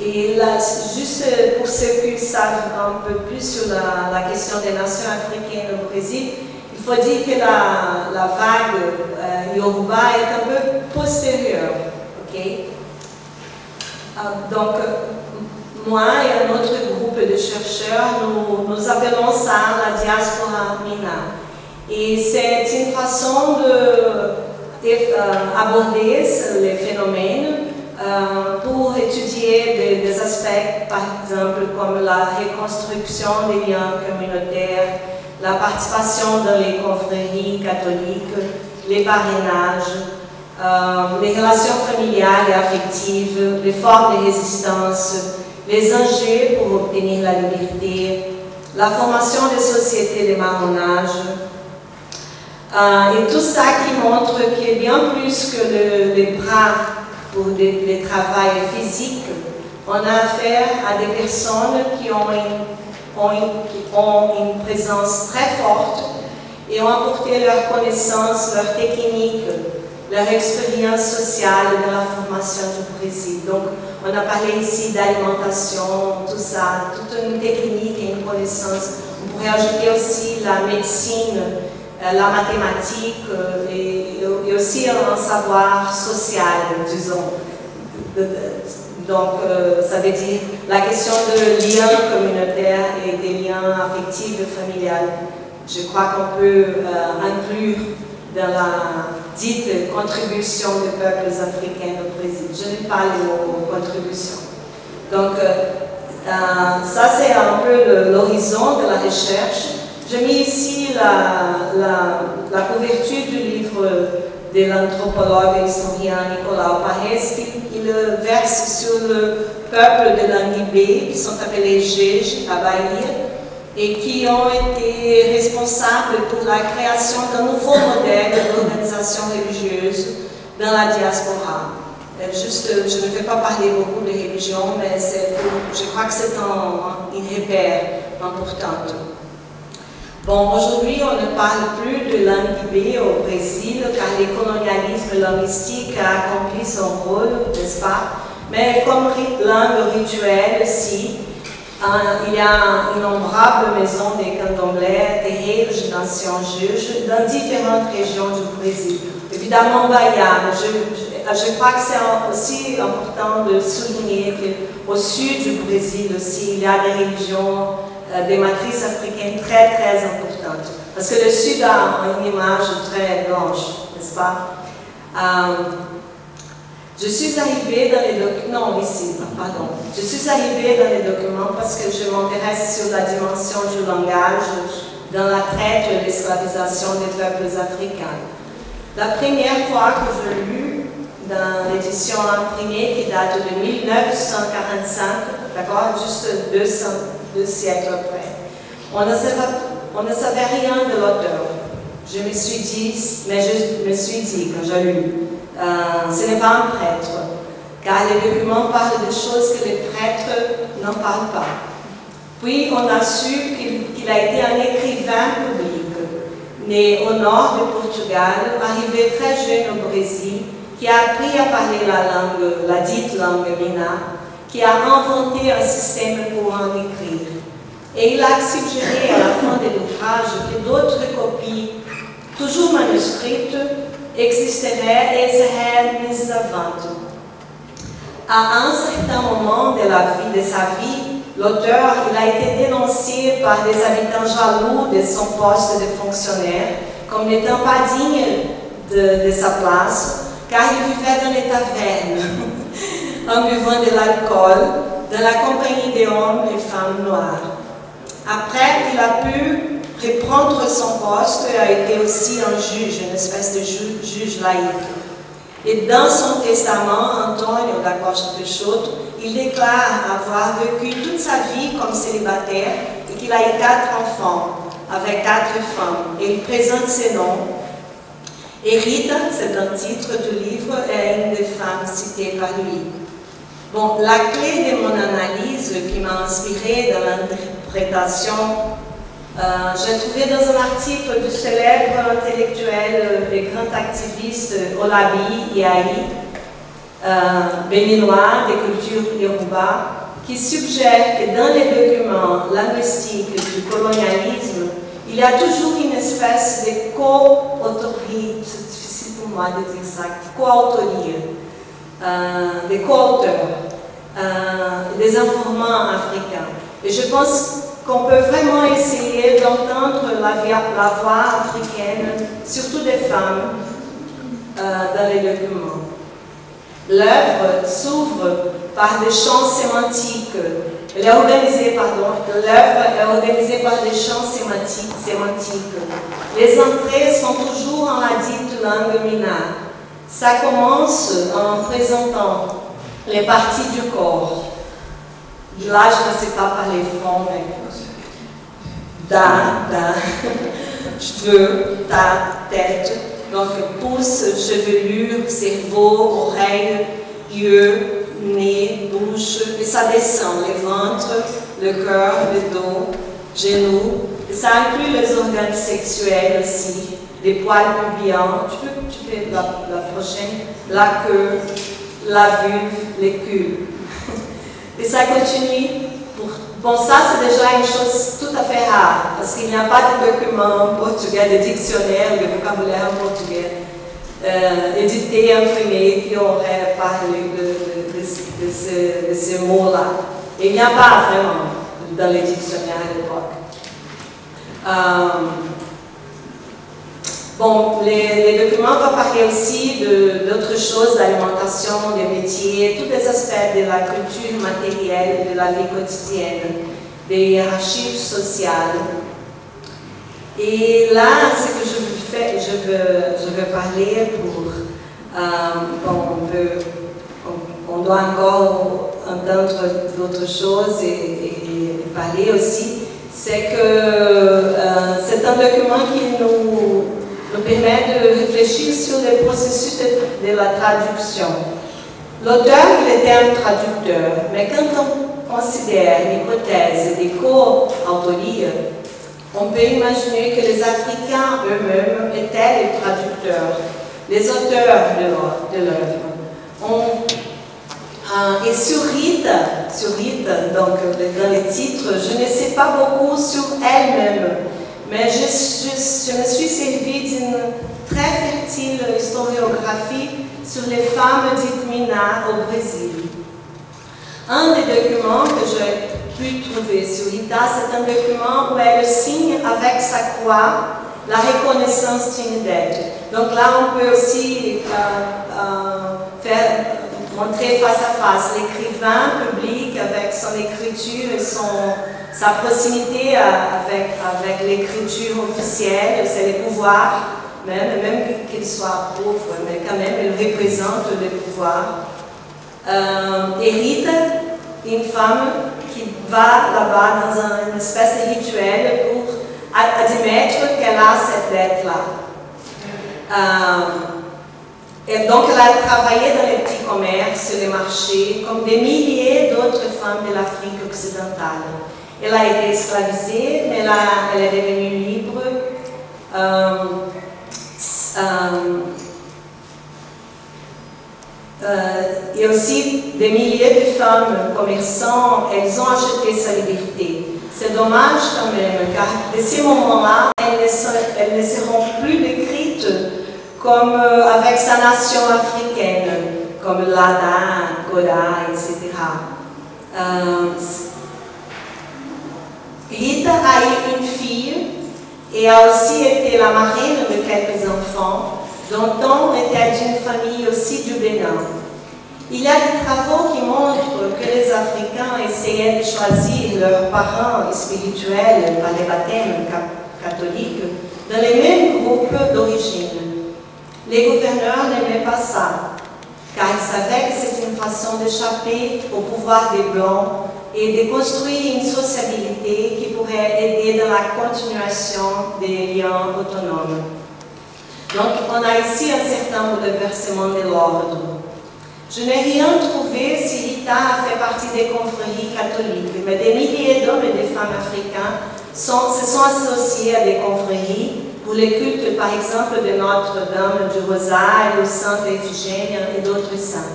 Et là, juste pour ceux qui savent un peu plus sur la question des nations africaines au Brésil, il faut dire que la vague Yoruba est un peu postérieure. Okay? Donc, moi et un autre groupe de chercheurs, nous appelons ça la diaspora mina. Et c'est une façon d'aborder les phénomènes pour étudier des aspects, par exemple, comme la reconstruction des liens communautaires, la participation dans les confréries catholiques, les parrainages, les relations familiales et affectives, les formes de résistance, les enjeux pour obtenir la liberté, la formation des sociétés de marronnage, et tout ça qui montre qu'il y a bien plus que les bras pour le travail physique. On a affaire à des personnes qui ont une présence très forte et ont apporté leur connaissance, leur technique, leur expérience sociale dans la formation du Brésil. Donc, on a parlé ici d'alimentation, tout ça, toute une technique et une connaissance. On pourrait ajouter aussi la médecine, la mathématique et aussi un savoir social, disons. Donc, ça veut dire la question de liens communautaires et des liens affectifs et familiales. Je crois qu'on peut inclure dans la dite contribution des peuples africains au Brésil. Je n'ai pas le mot contribution. Donc, ça c'est un peu l'horizon de la recherche. J'ai mis ici la couverture du livre de l'anthropologue et historien Nicolau Paes, qui le verse sur le peuple de Languibé, qui sont appelés Jeje à Bahia, et qui ont été responsables pour la création d'un nouveau modèle d'organisation religieuse dans la diaspora. Juste, je ne vais pas parler beaucoup de religion, mais je crois que c'est une repère importante. Bon, aujourd'hui, on ne parle plus de Languibé au Brésil, car le colonialisme linguistique a accompli son rôle, n'est-ce pas? Mais comme langue rituelle aussi, il y a innombrables maisons des candomblés, terreiros de nations juges dans différentes régions du Brésil. Évidemment, Bahia, je crois que c'est aussi important de souligner qu'au sud du Brésil aussi, il y a des religions, des matrices africaines très très importantes. Parce que le sud a une image très blanche, n'est-ce pas? Je suis arrivée dans les documents, non ici, pardon. Je suis arrivée dans les documents parce que je m'intéresse sur la dimension du langage dans la traite et l'esclavisation des peuples africains. La première fois que je l'ai dans l'édition imprimée qui date de 1945, d'accord, juste deux siècles après, on ne savait rien de l'auteur. Je me suis dit, quand j'ai lu, ce n'est pas un prêtre, car les documents parlent de choses que les prêtres n'en parlent pas. Puis on a su qu'il a été un écrivain public, né au nord du Portugal, arrivé très jeune au Brésil, qui a appris à parler la dite langue mina, qui a inventé un système pour en écrire. Et il a suggéré à la fin de l'ouvrage que d'autres copies, toujours manuscrites, existeraient et seraient mises à vente. À un certain moment de sa vie, l'auteur a été dénoncé par des habitants jaloux de son poste de fonctionnaire comme n'étant pas digne de sa place, car il vivait dans les tavernes, en buvant de l'alcool, dans la compagnie des hommes et femmes noirs. Après, il a pu reprendre son poste et a été aussi un juge, une espèce de juge laïque. Et dans son testament, Antonio da Costa Peixoto, il déclare avoir vécu toute sa vie comme célibataire et qu'il a eu 4 enfants avec 4 femmes. Et il présente ses noms. Et Rita, c'est un titre du livre, est une des femmes citées par lui. Bon, la clé de mon analyse qui m'a inspirée dans l'interprétation, j'ai trouvé dans un article du célèbre intellectuel et grand activiste Olabi Yahi, béninois des cultures Yoruba, qui suggère que dans les documents linguistiques du colonialisme, il y a toujours une espèce de co-autorie, c'est difficile pour moi de dire ça, co-autorie, des co-auteurs, des informants africains. Et je pense qu'on peut vraiment essayer d'entendre la voix africaine, surtout des femmes, dans les documents. L'œuvre s'ouvre par des chants sémantiques. L'œuvre est organisée par des chants sémantiques. Les entrées sont toujours en la dite langue mina. Ça commence en présentant les parties du corps. Là, je ne sais pas parler fond, mais cheveux, tête, donc pouce, chevelure, cerveau, oreille, yeux, nez, bouche, et ça descend, les ventres, le cœur, le dos, genoux, et ça inclut les organes sexuels aussi, les poils pubiens, tu peux la prochaine, la queue, la vulve, les culs. Et ça continue. Bon, ça c'est déjà une chose tout à fait rare, parce qu'il n'y a pas de document portugais, de dictionnaire, de vocabulaire portugais édité, imprimé, qui aurait parlé de ce mot-là. Il n'y a pas vraiment dans les dictionnaires à l'époque. Bon, les documents vont parler aussi d'autres choses, d'alimentation, des métiers, tous les aspects de la culture matérielle, de la vie quotidienne, des hiérarchies sociales. Et là, ce que je veux parler on doit encore entendre d'autres choses et parler aussi, c'est que c'est un document qui nous permet de réfléchir sur le processus de la traduction. L'auteur, il était un traducteur, mais quand on considère l'hypothèse des co-autories, on peut imaginer que les Africains eux-mêmes étaient les traducteurs, les auteurs de l'œuvre. Et sur Rita, donc dans les titres, je ne sais pas beaucoup sur elle-même, mais je me suis servi d'une très fertile historiographie sur les femmes dites Mina au Brésil. Un des documents que j'ai pu trouver sur Rita, c'est un document où elle signe avec sa croix la reconnaissance d'une dette. Donc là, on peut aussi montrer face à face l'écrivain public avec son écriture et sa proximité avec l'écriture officielle, c'est le pouvoir, même qu'il soit pauvre, mais quand même, il représente le pouvoir. Et Rita, une femme qui va là-bas dans une espèce de rituel pour admettre qu'elle a cette dette-là. Et donc, elle a travaillé dans les petits commerces, les marchés, comme des milliers d'autres femmes de l'Afrique occidentale. Elle a été esclavisée, mais elle est devenue libre. Et aussi, des milliers de femmes commerçants, elles ont acheté sa liberté. C'est dommage quand même, car de ces moments-là, elles ne seront plus décrites comme avec sa nation africaine, comme Lada, Goda, etc. Rita a eu une fille et a aussi été la marraine de quelques enfants, dont un était d'une famille aussi du Bénin. Il y a des travaux qui montrent que les Africains essayaient de choisir leurs parents spirituels par les baptêmes catholiques dans les mêmes groupes d'origine. Les gouverneurs n'aimaient pas ça, car ils savaient que c'est une façon d'échapper au pouvoir des Blancs et de construire une sociabilité qui pourrait aider dans la continuation des liens autonomes. Donc, on a ici un certain bouleversement de l'ordre. Je n'ai rien trouvé si Rita a fait partie des confréries catholiques, mais des milliers d'hommes et de femmes africains se sont associés à des confréries pour les cultes, par exemple, de Notre-Dame du Rosaire, de Sainte Iphigénie et d'autres saints.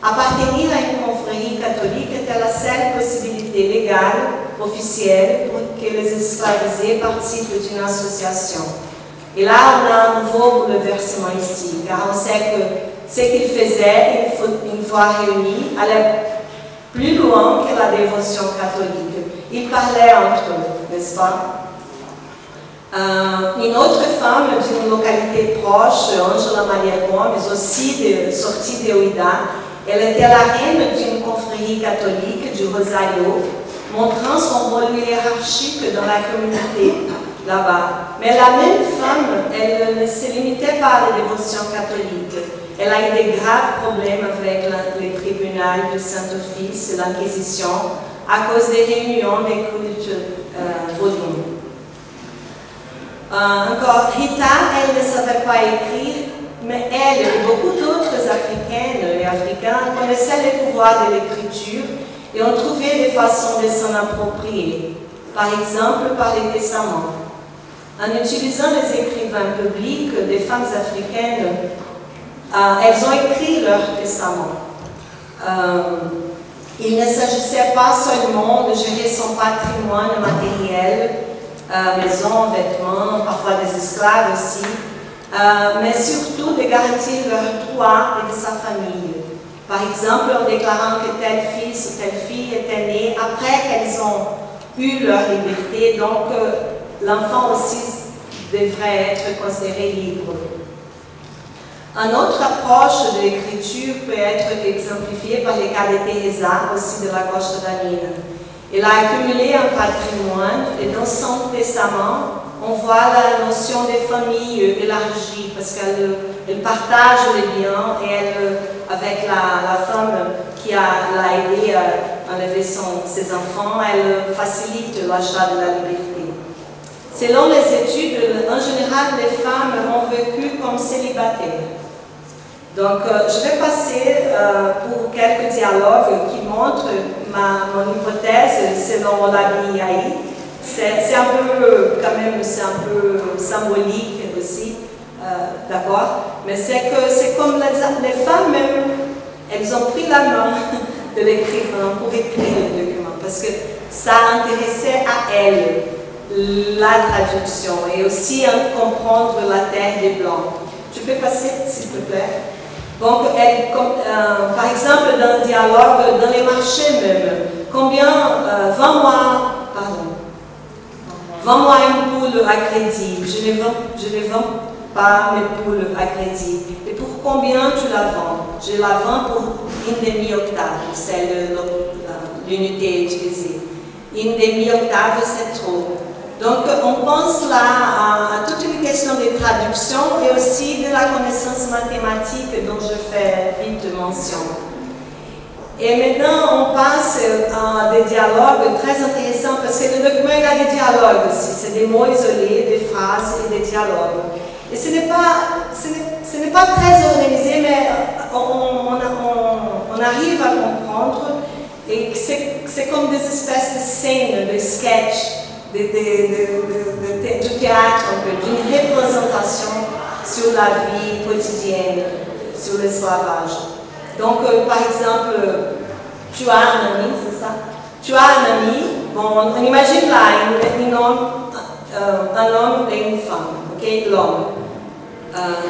Appartenir à une confrérie catholique était la seule possibilité légale, officielle, pour que les esclavisés participent d'une association. Et là, on a un nouveau bouleversement ici, car on sait que ce qu'ils faisaient, une fois réunis, allait plus loin que la dévotion catholique. Ils parlaient entre eux, n'est-ce pas? Une autre femme d'une localité proche, Angela Maria Gomes, aussi sortie de Ouida, elle était la reine d'une confrérie catholique du Rosario, montrant son rôle hiérarchique dans la communauté là-bas. Mais la même femme, elle ne se limitait pas à la dévotion catholique. Elle a eu de graves problèmes avec les tribunaux du Saint-Office et l'Inquisition à cause des réunions des cultes vaudous. Encore, Rita, elle ne savait pas écrire, mais elle et beaucoup d'autres Africaines et Africains connaissaient les pouvoirs de l'écriture et ont trouvé des façons de s'en approprier, par exemple par les testaments. En utilisant les écrivains publics, des femmes africaines, elles ont écrit leur testament. Il ne s'agissait pas seulement de gérer son patrimoine matériel, maison, vêtements, parfois des esclaves aussi, mais surtout de garantir leurs droits et de sa famille. Par exemple, en déclarant que tel fils ou telle fille était né après qu'elles ont eu leur liberté, donc l'enfant aussi devrait être considéré libre. Une autre approche de l'écriture peut être exemplifiée par les cas de Teresa, aussi de la Costa d'Anina. Elle a accumulé un patrimoine et dans son testament, on voit la notion de famille élargie parce qu'elle partage les biens et elle, avec la femme qui l'a aidé à enlever ses enfants, elle facilite l'achat de la liberté. Selon les études, en général, les femmes ont vécu comme célibataires. Donc, je vais passer pour quelques dialogues qui montrent mon hypothèse selon Olabi Yahi. C'est un peu, quand même, c'est un peu symbolique aussi, d'accord? Mais c'est comme les femmes même, elles ont pris la main de l'écrivain pour écrire le document, parce que ça intéressait à elles la traduction et aussi à comprendre la terre des Blancs. Tu peux passer, s'il te plaît? Donc, par exemple, dans le dialogue, dans les marchés même, vends-moi une poule à crédit, je ne vends pas mes poules à crédit. Et pour combien tu la vends? Je la vends pour une demi-octave, c'est l'unité utilisée. Une demi-octave, c'est trop. Donc, on pense là à toute une question de traduction et aussi de la connaissance mathématique dont je fais vite mention. Et maintenant, on passe à des dialogues très intéressants parce que le document, il a des dialogues aussi. C'est des mots isolés, des phrases et des dialogues. Et ce n'est pas très organisé, mais on arrive à comprendre. Et c'est comme des espèces de scènes, de sketchs, du théâtre, d'une représentation sur la vie quotidienne, sur l'esclavage. Donc, par exemple, tu as un ami, c'est ça? Tu as un ami, bon, on imagine là un homme et une femme, ok? L'homme.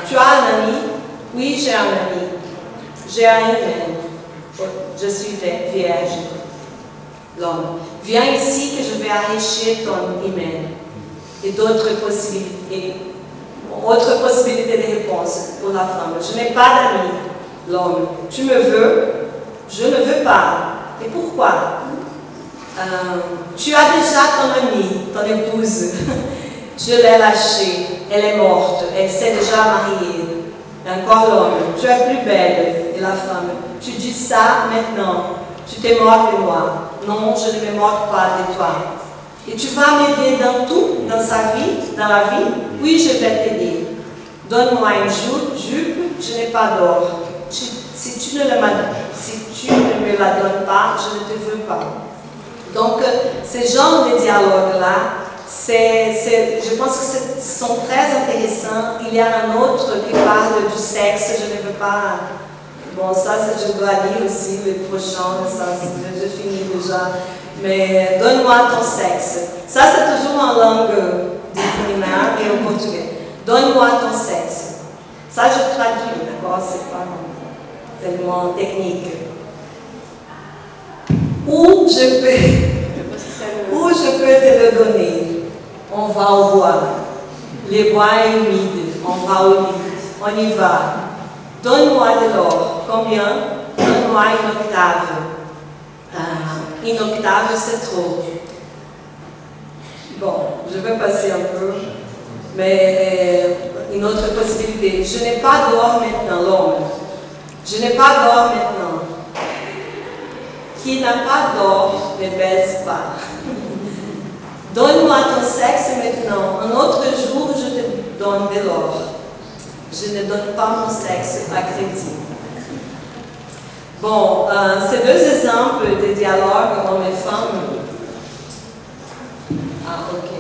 Tu as un ami? Oui, j'ai un ami. J'ai un hymen. Je suis vierge. L'homme. Viens ici que je vais arracher ton hymen. Et d'autres possibilités. Autre possibilité de réponse pour la femme. Je n'ai pas d'amis. L'homme. Tu me veux? Je ne veux pas. Et pourquoi? Tu as déjà ton amie, ton épouse. Je l'ai lâchée. Elle est morte. Elle s'est déjà mariée. Et encore l'homme. Tu es plus belle. Et la femme. Tu dis ça maintenant. Tu t'es moqué de moi. Non, je ne me moque pas de toi. Et tu vas m'aider dans tout, dans la vie? Oui, je vais t'aider. Donne-moi une jupe, je n'ai pas d'or. Si tu ne me la donnes pas, je ne te veux pas. Donc, ce genre de dialogue-là, je pense que sont très intéressants. Il y a un autre qui parle du sexe, je ne veux pas... Bon, ça, je dois lire aussi le prochain, ça, je finis déjà. Mais donne-moi ton sexe. Ça, c'est toujours en langue déterminée et en portugais. Donne-moi ton sexe. Ça, je traduis, d'accord? C'est pas tellement technique. Où je peux te le donner. On va au bois. Les bois humides, on va au lit, on y va. Donne-moi de l'or. Combien? Donne-moi une octave. Une octave, c'est trop. Bon, je vais passer un peu. Mais une autre possibilité. Je n'ai pas d'or maintenant, l'homme. Je n'ai pas d'or maintenant. Qui n'a pas d'or ne baise pas. Donne-moi ton sexe maintenant. Un autre jour, je te donne de l'or. Je ne donne pas mon sexe à crédit. Bon, ces deux exemples de dialogue hommes et femmes. Ah, ok.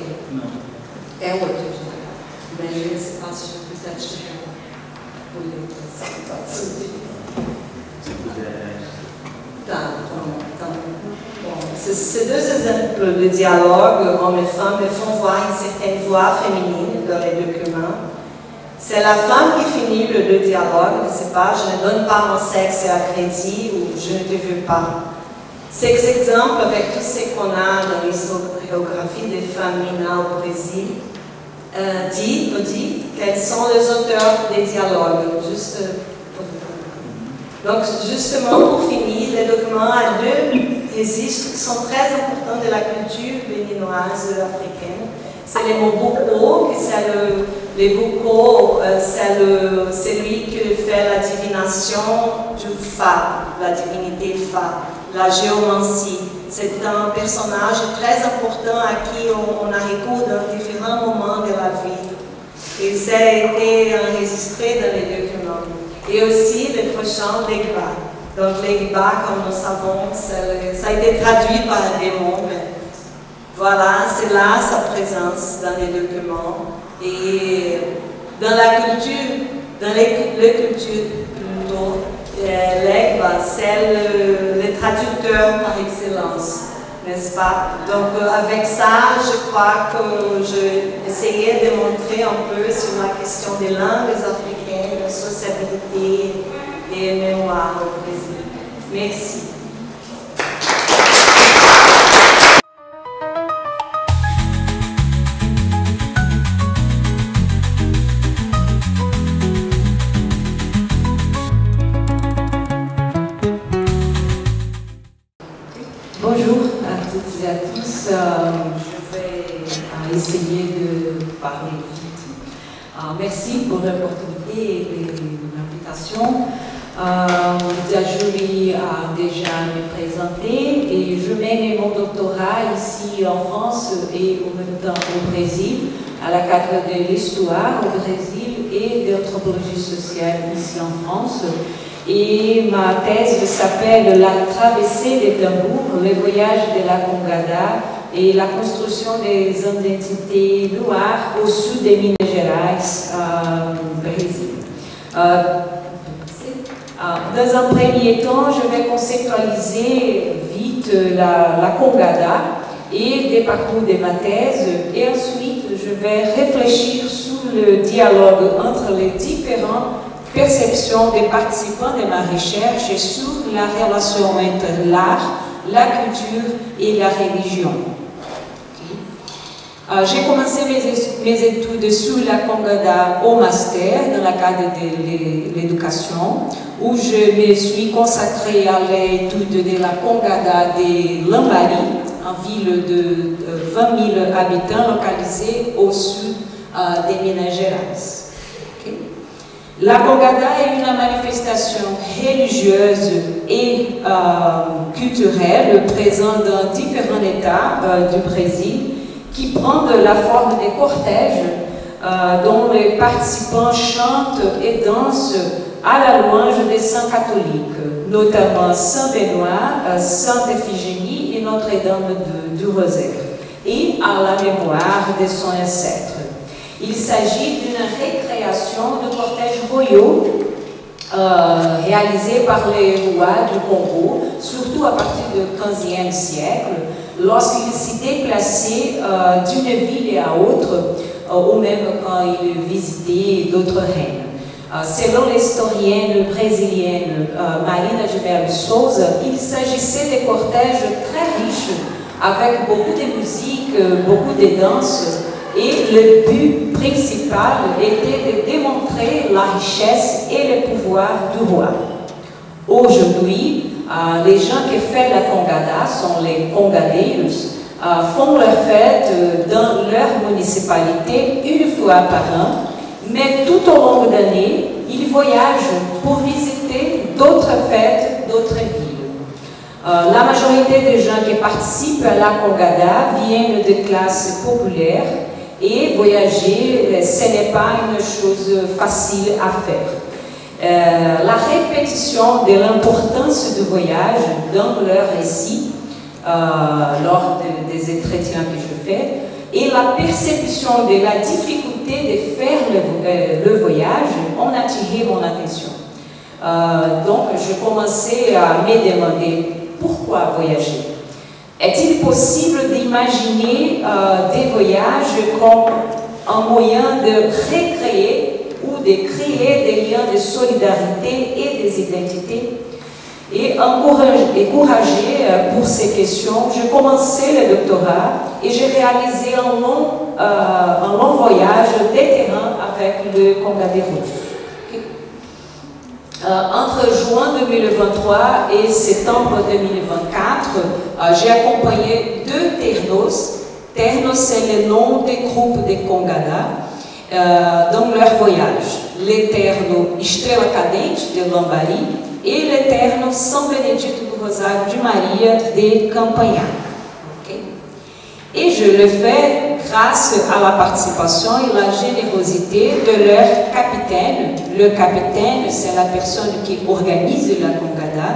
É outro. Mais je ne sais pas si je peux t'acheter pour les ces deux exemples de dialogue hommes et femmes me font voir une certaine voix féminine dans les documents. C'est la femme qui finit le dialogue, ne sais pas, je ne donne pas mon sexe à crédit ou je ne te veux pas. Ces exemples, avec tout ce qu'on a dans l'historiographie des femmes mineures au Brésil, nous dit quels sont les auteurs des dialogues. Donc, justement, pour finir, les documents à deux registres qui sont très importants de la culture béninoise africaine. C'est les Mobuko, les Buko, c'est celui qui fait la divination du Fa, la divinité Fa, la géomancie. C'est un personnage très important à qui on a recours dans différents moments de la vie. Et ça a été enregistré dans les documents. Et aussi le prochain Legba. Donc Legba, comme nous savons, ça a été traduit par un démon. Voilà, c'est là sa présence dans les documents. Et dans la culture, dans les cultures plutôt, Legba, c'est le traducteur par excellence, n'est-ce pas? Donc avec ça, je crois que j'ai essayé de montrer un peu sur la question des langues africaines, de sociabilité et mémoire au Brésil. Merci. Bonjour à toutes et à tous. Je vais essayer de parler vite. Merci pour l'opportunité et l'invitation. Julie a déjà me présenté et je mène mon doctorat ici en France et en même temps au Brésil, à la cadre de l'histoire au Brésil et de l'anthropologie sociale ici en France. Et ma thèse s'appelle La traversée des tambours, le voyage de la Congada et la construction des identités noires au sud de Minas Gerais, Brésil. Dans un premier temps, je vais conceptualiser vite la Congada et des parcours de ma thèse, et ensuite je vais réfléchir sur le dialogue entre les différentes perceptions des participants de ma recherche sur la relation entre l'art, la culture et la religion. J'ai commencé mes études sur la Congada au master dans le cadre de l'éducation, où je me suis consacrée à l'étude de la Congada de Lambari, une ville de 20 000 habitants localisée au sud de Minas Gerais. La Congada est une manifestation religieuse et culturelle présente dans différents États du Brésil, qui prend la forme des cortèges dont les participants chantent et dansent à la louange des saints catholiques, notamment Saint Benoît, Sainte Iphigénie et Notre-Dame du Rosaire, et à la mémoire de son ancêtre. Il s'agit d'une récréation de cortèges royaux réalisés par les rois du Congo, surtout à partir du XVe siècle, lorsqu'ils s'y déplaçaient d'une ville à autre, ou même quand ils visitaient d'autres reines. Selon l'historienne brésilienne Marina de Melo Souza, il s'agissait de cortèges très riches, avec beaucoup de musique, beaucoup de danses, et le but principal était de démontrer la richesse et le pouvoir du roi. Aujourd'hui, les gens qui font la congada sont les congadeiros, font leur fête dans leur municipalité une fois par an, mais tout au long de l'année, ils voyagent pour visiter d'autres fêtes, d'autres villes. La majorité des gens qui participent à la congada viennent de classes populaires et voyager, ce n'est pas une chose facile à faire. La répétition de l'importance du voyage dans leur récit, lors des entretiens que je fais, et la perception de la difficulté de faire le voyage ont attiré mon attention. Donc, je commençais à me demander pourquoi voyager. Est-il possible d'imaginer des voyages comme un moyen de recréer ou de créer des liens de solidarité et des identités? Et encouragé pour ces questions, j'ai commencé le doctorat et j'ai réalisé un long voyage des terrains avec le Congadero. Entre juin 2023 et septembre 2024, j'ai accompagné 2 ternos. Ternos, c'est le nom des groupes de Congada dans leur voyage. L'Eterno Estrela Cadente de Lambari et l'Eterno São Benedito do Rosário de Maria de Campanhá. Okay? Et je le fais grâce à la participation et la générosité de leur capitaine. Le capitaine, c'est la personne qui organise la congada.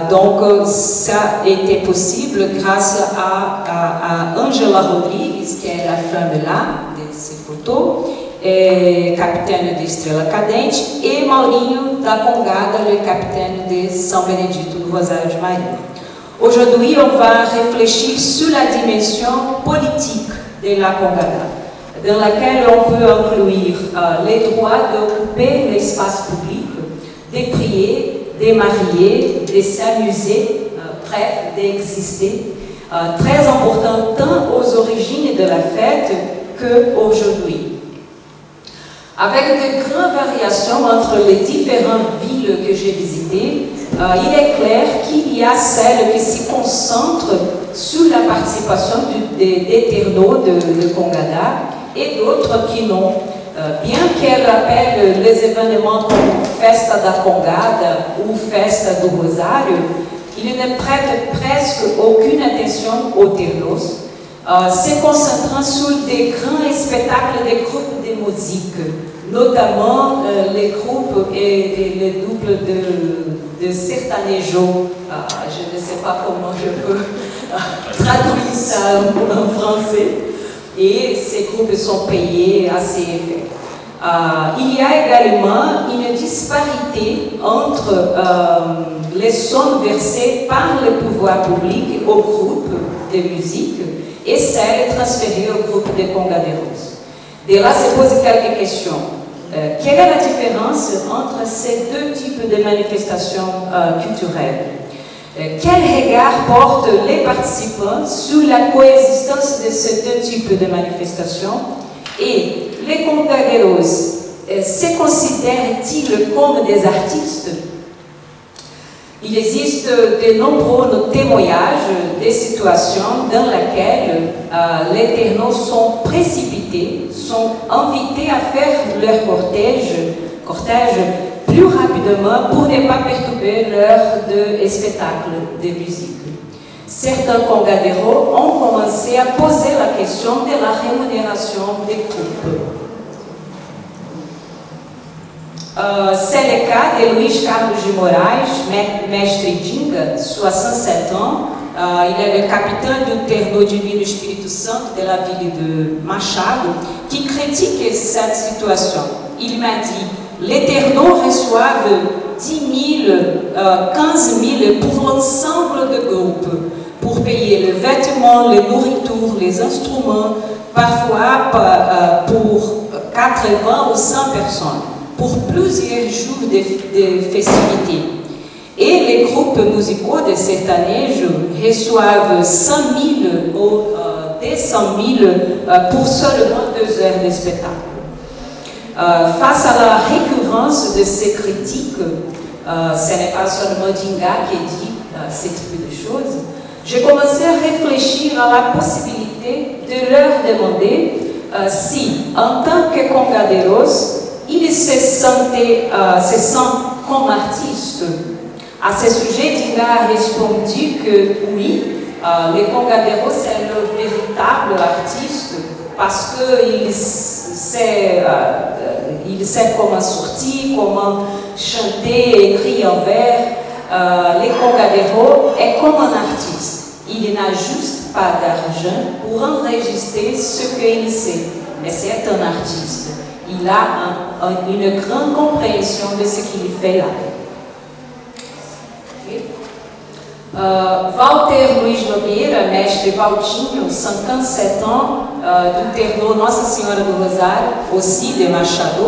Donc, ça a été possible grâce à Angela Rodrigues, qui est la femme là de ces photos, capitaine de Estrela Cadente, et Maurinho da Congada, le capitaine de São Benedito do Rosário de Maria. Aujourd'hui, on va réfléchir sur la dimension politique de la Congada, dans laquelle on peut inclure les droits d'occuper l'espace public, de prier, de marier, de s'amuser, bref, d'exister. Très important tant aux origines de la fête qu'aujourd'hui. Avec de grandes variations entre les différentes villes que j'ai visitées, il est clair qu'il y a celles qui s'y concentrent sur la participation des ternos de Congada et d'autres qui n'ont. Bien qu'elles appellent les événements comme Festa da Congada ou Festa do Rosário, ils ne prêtent presque aucune attention aux ternos, se concentrant sur des grands spectacles des groupes de musique, notamment les groupes et les doubles de sertanejo. Je ne sais pas comment je peux traduire ça en français. Et ces groupes sont payés à ces effets. Il y a également une disparité entre les sommes versées par le pouvoir public aux groupes de musique et celles transférées au groupe des congaderos. De là se posent quelques questions. Quelle est la différence entre ces 2 types de manifestations culturelles? Quel regard portent les participants sur la coexistence de ces 2 types de manifestations? Et les congaderos se considèrent-ils comme des artistes? Il existe de nombreux témoignages des situations dans lesquelles les ternos sont précipités, sont invités à faire leur cortège plus rapidement pour ne pas perturber l'heure de spectacle de musique. Certains congaderos ont commencé à poser la question de la rémunération des groupes. C'est le cas de Luiz Carlos de Moraes, mestre Dinga, 67 ans. Il est le capitaine du terno Divino Espírito Santo de la ville de Machado, qui critique cette situation. Il m'a dit: les ternos reçoivent 10 000, 15 000 pour l'ensemble de groupes, pour payer les vêtements, les nourritures, les instruments, parfois pour 80 ou 100 personnes, pour plusieurs jours de festivités. Et les groupes musicaux de sertanejo reçoivent 100 000 ou 200 coûté 100 000 pour seulement 2 heures de spectacle. Face à la récurrence de ces critiques, ce n'est pas seulement Dinga qui dit ce type de choses, j'ai commencé à réfléchir à la possibilité de leur demander si, en tant que congaderos, ils se sentent comme artistes. À ce sujet, Dinga a répondu que oui, les congaderos c'est le véritable artiste parce qu'il sait comment sortir, comment chanter, écrire en vers. Les congaderos est comme un artiste. Il n'a juste pas d'argent pour enregistrer ce qu'il sait, mais c'est un artiste. Il a une grande compréhension de ce qu'il fait là. Walter Luiz Nogueira, mestre Valtinho, 57 ans, do terreau Nossa Senhora do Rosário, aussi de Machado,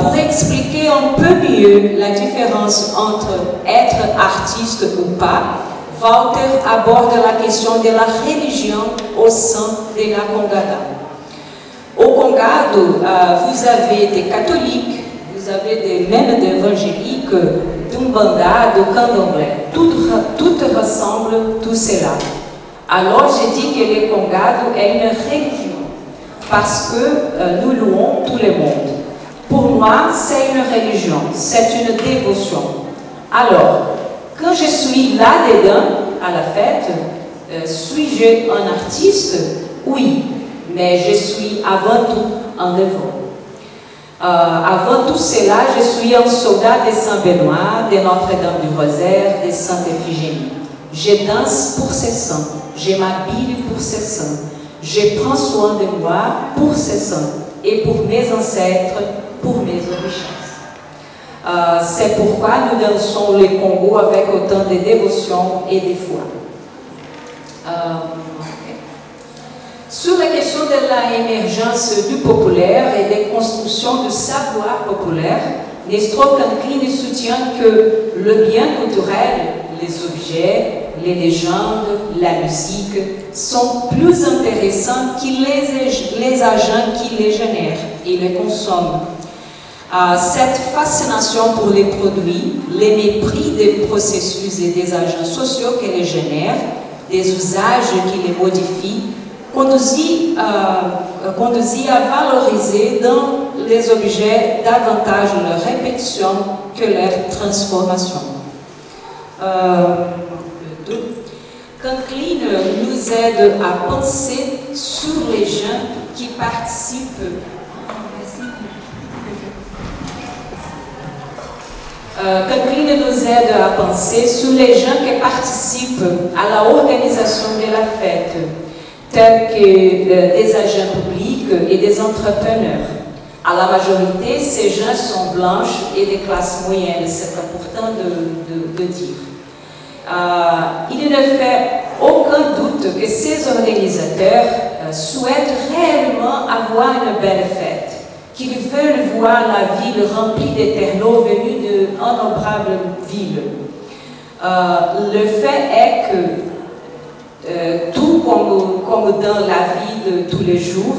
pour expliquer un peu mieux la différence entre être artiste ou pas, Walter aborde la question de la religion au sein de la Congada. Au Congado, vous avez des catholiques, vous avez même des évangéliques, d'Umbanda, de Candomblé. Tout ressemble, tout cela. Alors, j'ai dit que le Congado est une religion, parce que nous louons tout le monde. Pour moi, c'est une religion, c'est une dévotion. Alors, quand je suis là-dedans, à la fête, suis-je un artiste? Oui, mais je suis avant tout un dévot. Avant tout cela, je suis un soldat de Saint-Benoît, de Notre-Dame du Rosaire, de Sainte-Iphigénie. Je danse pour ces saints, je m'habille pour ces saints, je prends soin de moi pour ces saints et pour mes ancêtres, pour mes orichistes. C'est pourquoi nous dansons le Congo avec autant de dévotion et de foi. Sur la question de l'émergence du populaire et des constructions du savoir populaire, Nestor Canclini soutient que le bien culturel, les objets, les légendes, la musique, sont plus intéressants que les agents qui les génèrent et les consomment. Cette fascination pour les produits, les mépris des processus et des agents sociaux qui les génèrent, des usages qui les modifient, conduit à valoriser dans les objets davantage leur répétition que leur transformation. Canclini nous aide à penser sur les gens qui participent. Canclini nous aide à penser sur les gens qui participent à la organisation de la fête, tels que des agents publics et des entrepreneurs. À la majorité, ces gens sont blanches et des classes moyennes, c'est important de dire. Il ne fait aucun doute que ces organisateurs souhaitent réellement avoir une belle fête, qu'ils veulent voir la ville remplie d'éternaux venus d'innombrables villes. Le fait est que tout comme dans la vie de tous les jours,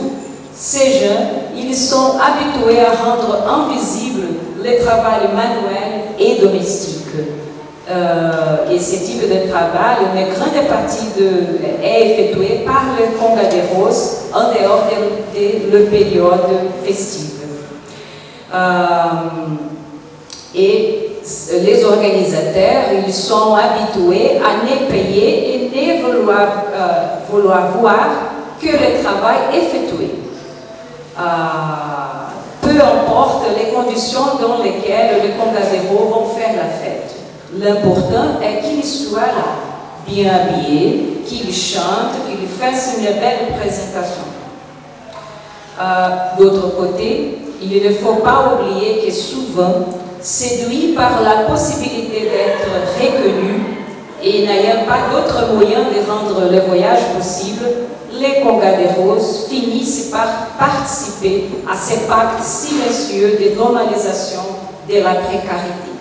ces gens, ils sont habitués à rendre invisible le travail manuel et domestique. Et ce type de travail, une grande partie est effectuée par le Congaderos en dehors de la période festive. Et les organisateurs, ils sont habitués à ne payer et ne vouloir voir que le travail effectué. Peu importe les conditions dans lesquelles les Congaderos vont faire la fête. L'important est qu'ils soient là, bien habillés, qu'ils chantent, qu'ils fassent une belle présentation. D'autre côté, il ne faut pas oublier que souvent, séduits par la possibilité d'être reconnus et n'ayant pas d'autre moyen de rendre le voyage possible, les Congaderos finissent par participer à ces pactes silencieux de normalisation de la précarité.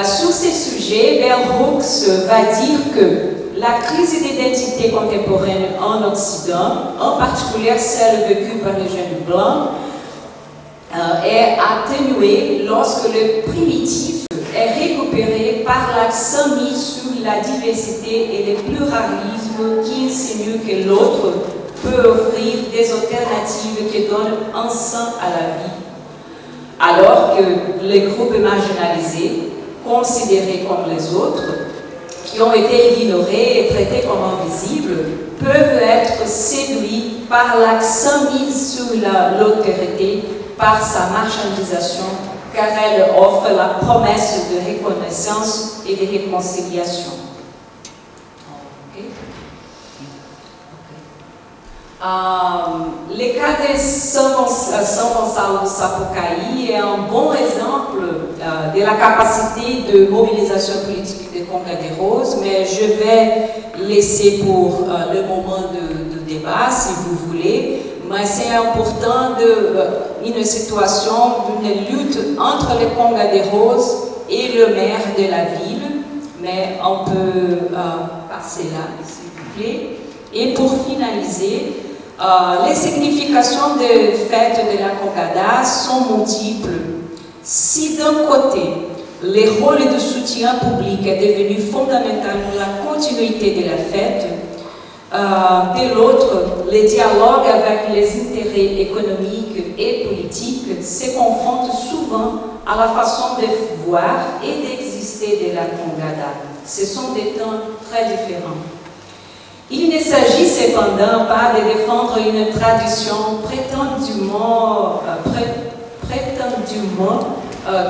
Sur ces sujets, Bell Hooks va dire que la crise d'identité contemporaine en Occident, en particulier celle vécue par les jeunes blancs, est atténuée lorsque le primitif est récupéré par l'accent mis sur la diversité et le pluralisme qui insinue que l'autre peut offrir des alternatives qui donnent un sens à la vie, alors que les groupes marginalisés, considérés comme les autres, qui ont été ignorés et traités comme invisibles, peuvent être séduits par l'accent mis sur l'autorité, par sa marchandisation, car elle offre la promesse de reconnaissance et de réconciliation. Le cas de São Gonçalo do Sapucaí est un bon exemple de la capacité de mobilisation politique de Conga de Rose, mais je vais laisser pour le moment de débat, si vous voulez. Mais c'est important une situation d'une lutte entre le Conga de Rose et le maire de la ville, mais on peut passer là, s'il vous plaît. Et pour finaliser, les significations des fêtes de la Congada sont multiples. Si d'un côté, le rôle de soutien public est devenu fondamental pour la continuité de la fête, de l'autre, le dialogue avec les intérêts économiques et politiques se confronte souvent à la façon de voir et d'exister de la Congada. Ce sont des temps très différents. Il ne s'agit cependant pas de défendre une tradition prétendument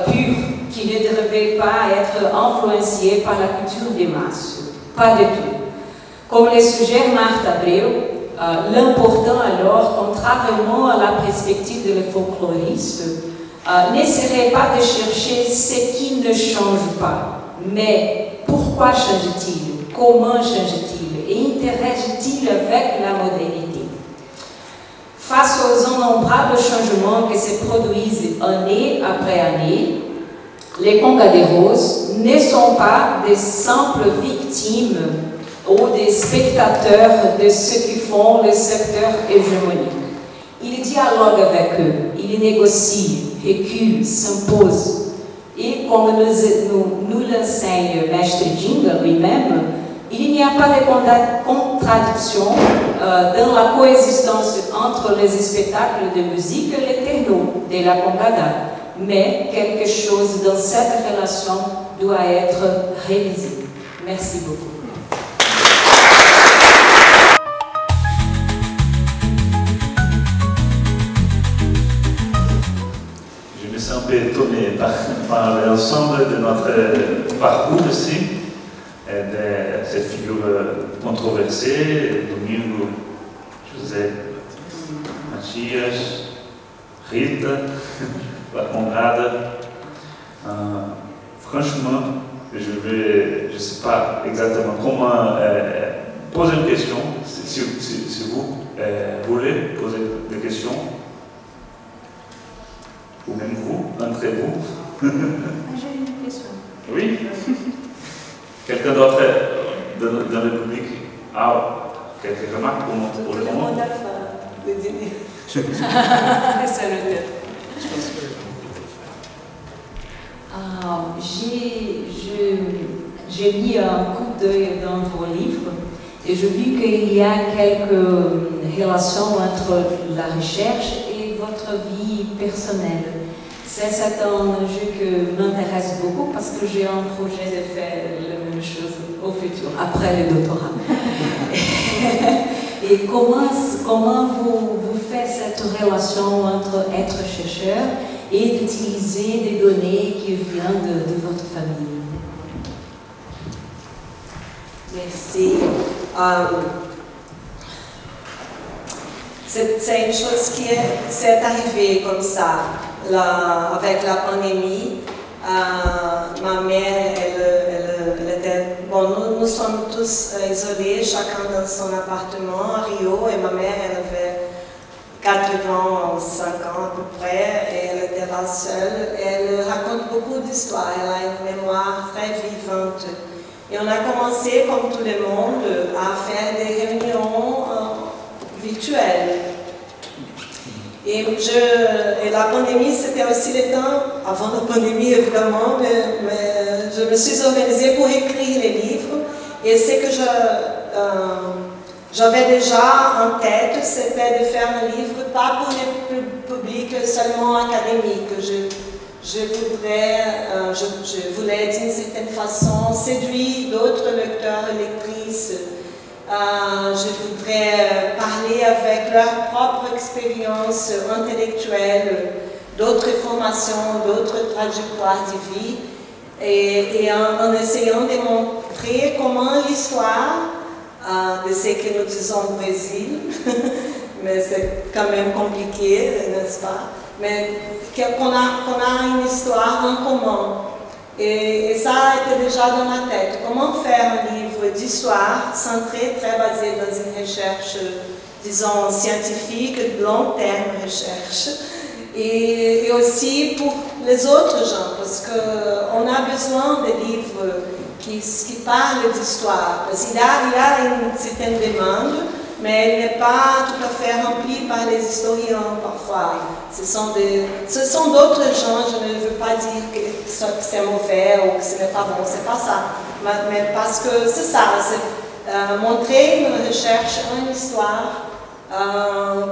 pure qui ne devrait pas être influencée par la culture des masses. Pas du tout. Comme le suggère Marthe Abreu, l'important alors, contrairement à la perspective de le folkloriste, ne serait pas de chercher ce qui ne change pas, mais pourquoi change-t-il, comment change-t-il et interagit-il avec la modernité. Face aux innombrables changements qui se produisent année après année, les Conga de Rose ne sont pas des simples victimes ou des spectateurs de ce qui font le secteur hégémonique. Ils dialoguent avec eux, ils négocient, reculent, s'imposent. Et comme nous l'enseigne Maître Jinga lui-même, il n'y a pas de contradiction dans la coexistence entre les spectacles de musique et les technos de la Congada, mais quelque chose dans cette relation doit être révisé. Merci beaucoup. Je me sens un peu étonné par l'ensemble de notre parcours ici, de cette figure controversée, Domingo, José, Mathias, Rita, la Congada. Franchement, je ne sais pas exactement comment poser une question. Si vous voulez poser des questions, ou même vous, entre vous. J'ai une question. Oui. Quelqu'un d'autre dans le public a quelques remarques pour le moment? Le dîner. J'ai mis un coup d'œil dans vos livres et j'ai vu qu'il y a quelques relations entre la recherche et votre vie personnelle. C'est un enjeu qui m'intéresse beaucoup parce que j'ai un projet de faire la même chose au futur, après le doctorat. Et comment vous faites cette relation entre être chercheur et d'utiliser des données qui viennent de votre famille? Merci. C'est une chose qui s'est arrivée comme ça. Avec la pandémie, ma mère, elle était... Bon, nous sommes tous isolés, chacun dans son appartement à Rio, et ma mère, elle avait 85 ans à peu près, et elle était était là seule. Elle raconte beaucoup d'histoires, elle a une mémoire très vivante. Et on a commencé, comme tout le monde, à faire des réunions virtuelles. Et la pandémie, c'était aussi le temps, avant la pandémie évidemment, mais je me suis organisée pour écrire les livres. Et ce que j'avais déjà en tête, c'était de faire un livre, pas pour le public seulement académique. Je voulais d'une certaine façon séduire d'autres lecteurs et lectrices. Je voudrais parler avec leur propre expérience intellectuelle, d'autres formations, d'autres trajectoires de vie, et en essayant de montrer comment l'histoire de ce que nous disons au Brésil, mais c'est quand même compliqué, n'est-ce pas? Mais qu'on a une histoire en commun. Et ça était déjà dans ma tête. Comment faire un livre d'histoire centré, très basé dans une recherche, disons, scientifique, de long terme recherche, et aussi pour les autres gens, parce qu'on a besoin de livres qui parlent d'histoire. Parce qu'il y a une certaine demande, mais elle n'est pas tout à fait remplie par les historiens parfois. Ce sont d'autres gens, je ne veux pas dire que c'est mauvais ou que ce n'est pas bon, c'est pas ça. Mais parce que c'est ça, c'est montrer une recherche, une histoire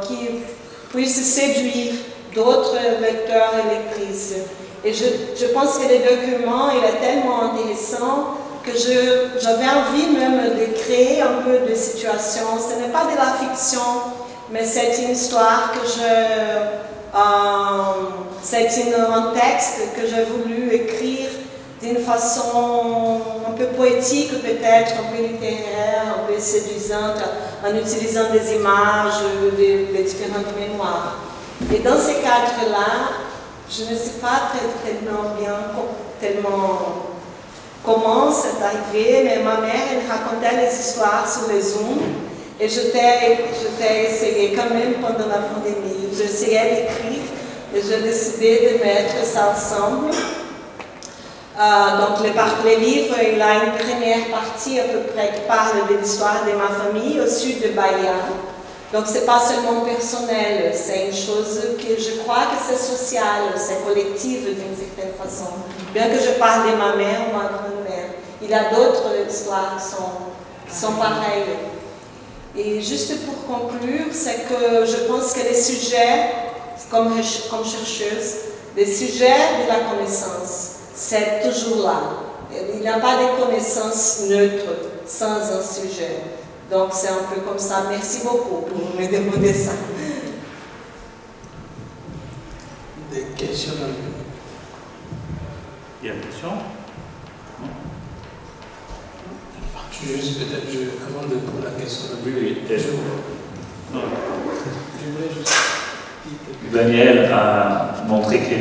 qui puisse séduire d'autres lecteurs et lectrices. Et je pense que le document, il est tellement intéressant que j'avais envie même de créer un peu de situation. Ce n'est pas de la fiction, mais c'est une histoire que c'est un texte que j'ai voulu écrire d'une façon un peu poétique peut-être, un peu littéraire, un peu séduisante, en utilisant des images, des différentes mémoires. Et dans ces cadres-là, je ne sais pas tellement comment c'est arrivé, mais ma mère, elle racontait les histoires sur les Zoom, et je t'ai essayé quand même pendant la pandémie. J'essayais d'écrire, et j'ai décidé de mettre ça ensemble. Donc le livre, il a une première partie à peu près qui parle de l'histoire de ma famille au sud de Bahia. Donc ce n'est pas seulement personnel, c'est une chose que je crois que c'est social, c'est collectif d'une certaine façon. Bien que je parle de ma mère ou ma grand-mère, il y a d'autres histoires qui sont pareilles. Et juste pour conclure, c'est que je pense que les sujets, comme chercheuse, les sujets de la connaissance, c'est toujours là. Il n'y a pas de connaissance neutre sans un sujet. Donc c'est un peu comme ça. Merci beaucoup pour me demander ça. Des questions dans le public? Il y a une question? Juste peut-être, avant de poser la question. Oui. Je voulais juste... Daniel a montré que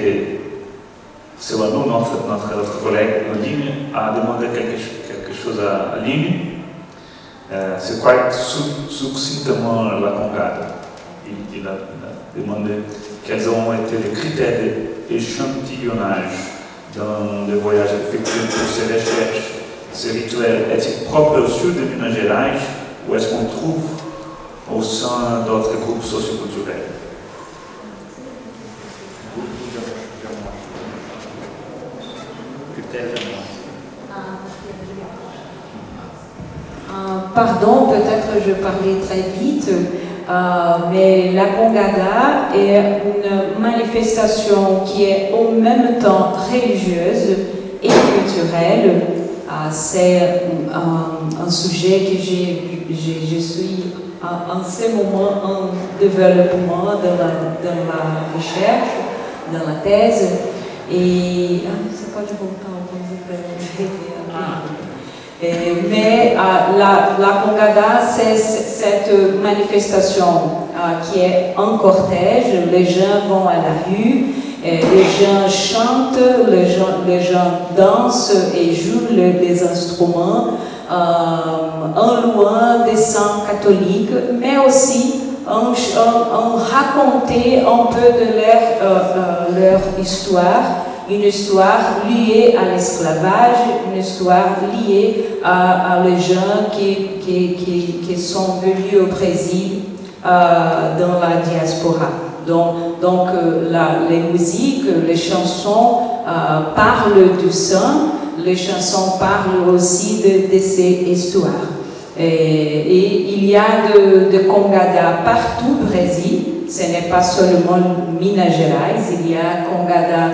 Silvano, notre collègue en ligne, a demandé quelque chose à Aline. C'est quite succinctement la Congada. Il a demandé quels ont été les critères d'échantillonnage dans les voyages effectués pour ces recherches. Ces rituels est-il propre au sud de Minas Gerais ou est-ce qu'on trouve au sein d'autres groupes socioculturels? Pardon, peut-être je parlais très vite, mais la Congada est une manifestation qui est en même temps religieuse et culturelle. C'est un sujet que je suis en ce moment en développement dans la recherche, dans la thèse. Et você pode voltar alguns mais la Congada, c'est cette manifestation qui est en cortège. Les gens vont à la rue, les gens chantent, les gens dansent et jouent les instruments en louant des saints catholiques, mais aussi ont raconté un peu de leur histoire, une histoire liée à l'esclavage, une histoire liée à les gens qui sont venus au Brésil dans la diaspora. Donc les musiques, les chansons parlent du sang, les chansons parlent aussi de ces histoires. Et il y a de Congada partout au Brésil, ce n'est pas seulement Minas Gerais, il y a Congada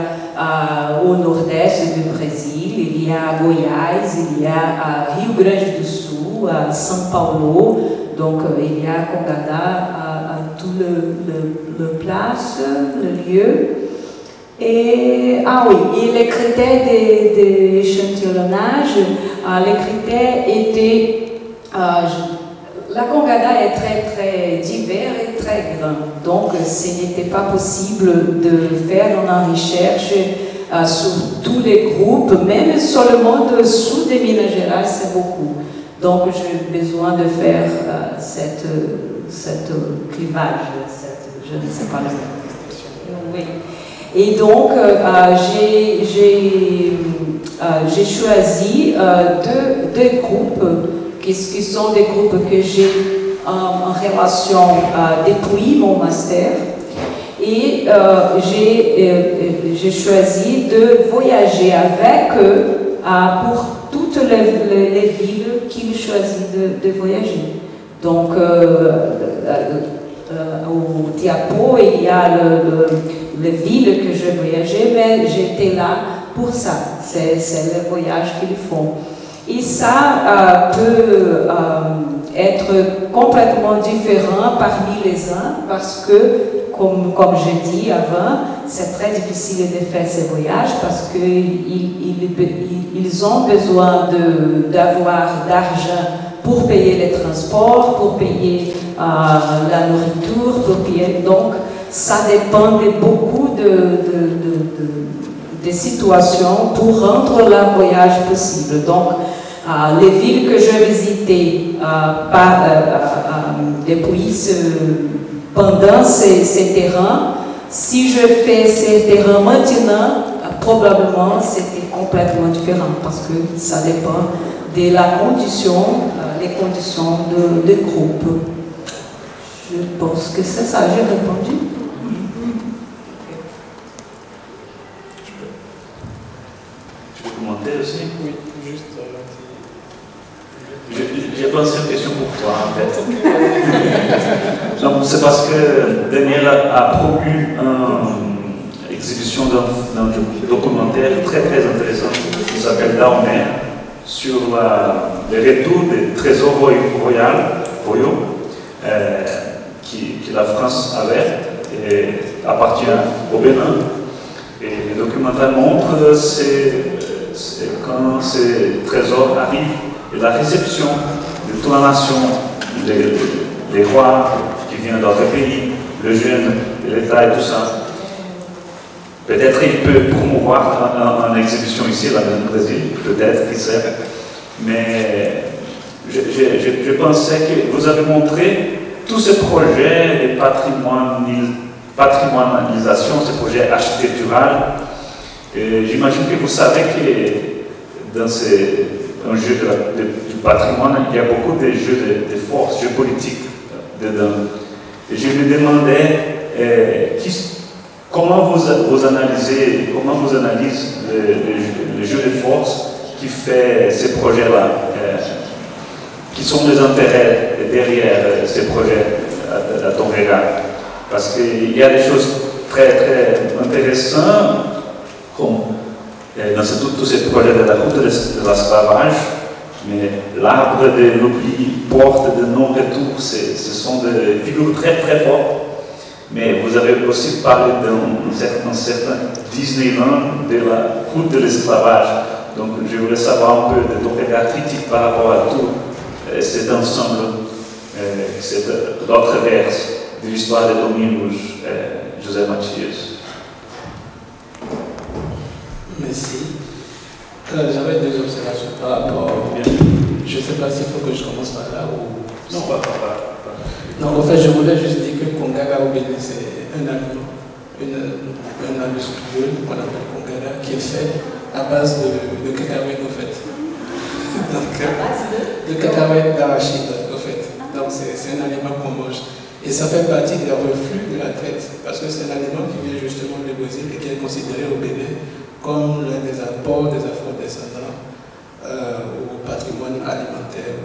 au nord-est du Brésil, il y a Goiás, il y a Rio Grande do Sul, à São Paulo, donc il y a Congada à tout le place, le lieu. Et, et les critères d'échantillonnage, les critères étaient... la Congada est très divers et très grand, donc ce n'était pas possible de faire une recherche sur tous les groupes, même seulement dessous des Minas Gerais, c'est beaucoup. Donc j'ai besoin de faire cette clivage, je ne sais pas la description. Oui. Et donc j'ai choisi deux groupes qui sont des groupes que j'ai en relation depuis mon master. Et j'ai choisi de voyager avec eux pour toutes les villes qu'ils choisissent de voyager. Donc, au Tiapo, il y a les villes que je voyageais, mais j'étais là pour ça. C'est le voyage qu'ils font. Et ça peut être complètement différent parmi les uns parce que, comme j'ai dit avant, c'est très difficile de faire ces voyages parce qu'ils ont besoin d'avoir d'argent pour payer les transports, pour payer la nourriture, pour payer. Donc, ça dépend de beaucoup de situations pour rendre le voyage possible. Donc, les villes que j'ai visitées pendant ces terrains, si je fais ces terrains maintenant, probablement c'était complètement différent parce que ça dépend de la condition, les conditions de groupe. Je pense que c'est ça, j'ai répondu. Tu peux commenter aussi? Oui, juste. J'ai pensé une question pour toi en fait. C'est parce que Daniel a promu une exhibition d'un documentaire très intéressant qui s'appelle Daomer sur le retour des trésors royaux que la France avait et appartient au Bénin. Et le documentaire montre quand ces trésors arrivent et la réception de toute la nation, les rois qui viennent d'autres pays, le jeune, l'État et tout ça. Peut-être il peut promouvoir une exhibition ici, là, au Brésil, peut-être, qui sait. Mais je pensais que vous avez montré tous ces projets de patrimonialisation, ces projets architecturaux. J'imagine que vous savez que dans un jeu du patrimoine, il y a beaucoup de jeux de force, jeux politiques dedans. Et je me demandais comment vous analysez le jeu de force qui fait ces projets-là, qui sont les intérêts derrière ces projets à ton regard. Parce qu'il y a des choses très intéressantes, comme dans tous ces projets de la route de l'esclavage, mais l'arbre de l'oubli, porte de non-retour, ce sont des figures très fortes. Mais vous avez aussi parlé d'un certain Disneyland de la route de l'esclavage. Donc je voulais savoir un peu de ton regard critique par rapport à tout cet ensemble, l'autre verse de l'histoire de Domingos José Matias. Merci. J'avais deux observations par rapport. Je ne sais pas s'il faut que je commence par là ou. Non, pas. Non, en fait, je voulais juste dire que Kongara au Bénin, c'est un aliment, un aliment qu'on appelle Kongara, qui est fait à base de cacahuètes, en fait. Donc, de cacahuètes d'arachide, en fait. Donc, c'est un aliment qu'on mange. Et ça fait partie des reflux de la traite, parce que c'est un aliment qui vient justement du Brésil et qui est considéré au Bénin comme l'un des apports des afro-descendants au patrimoine alimentaire.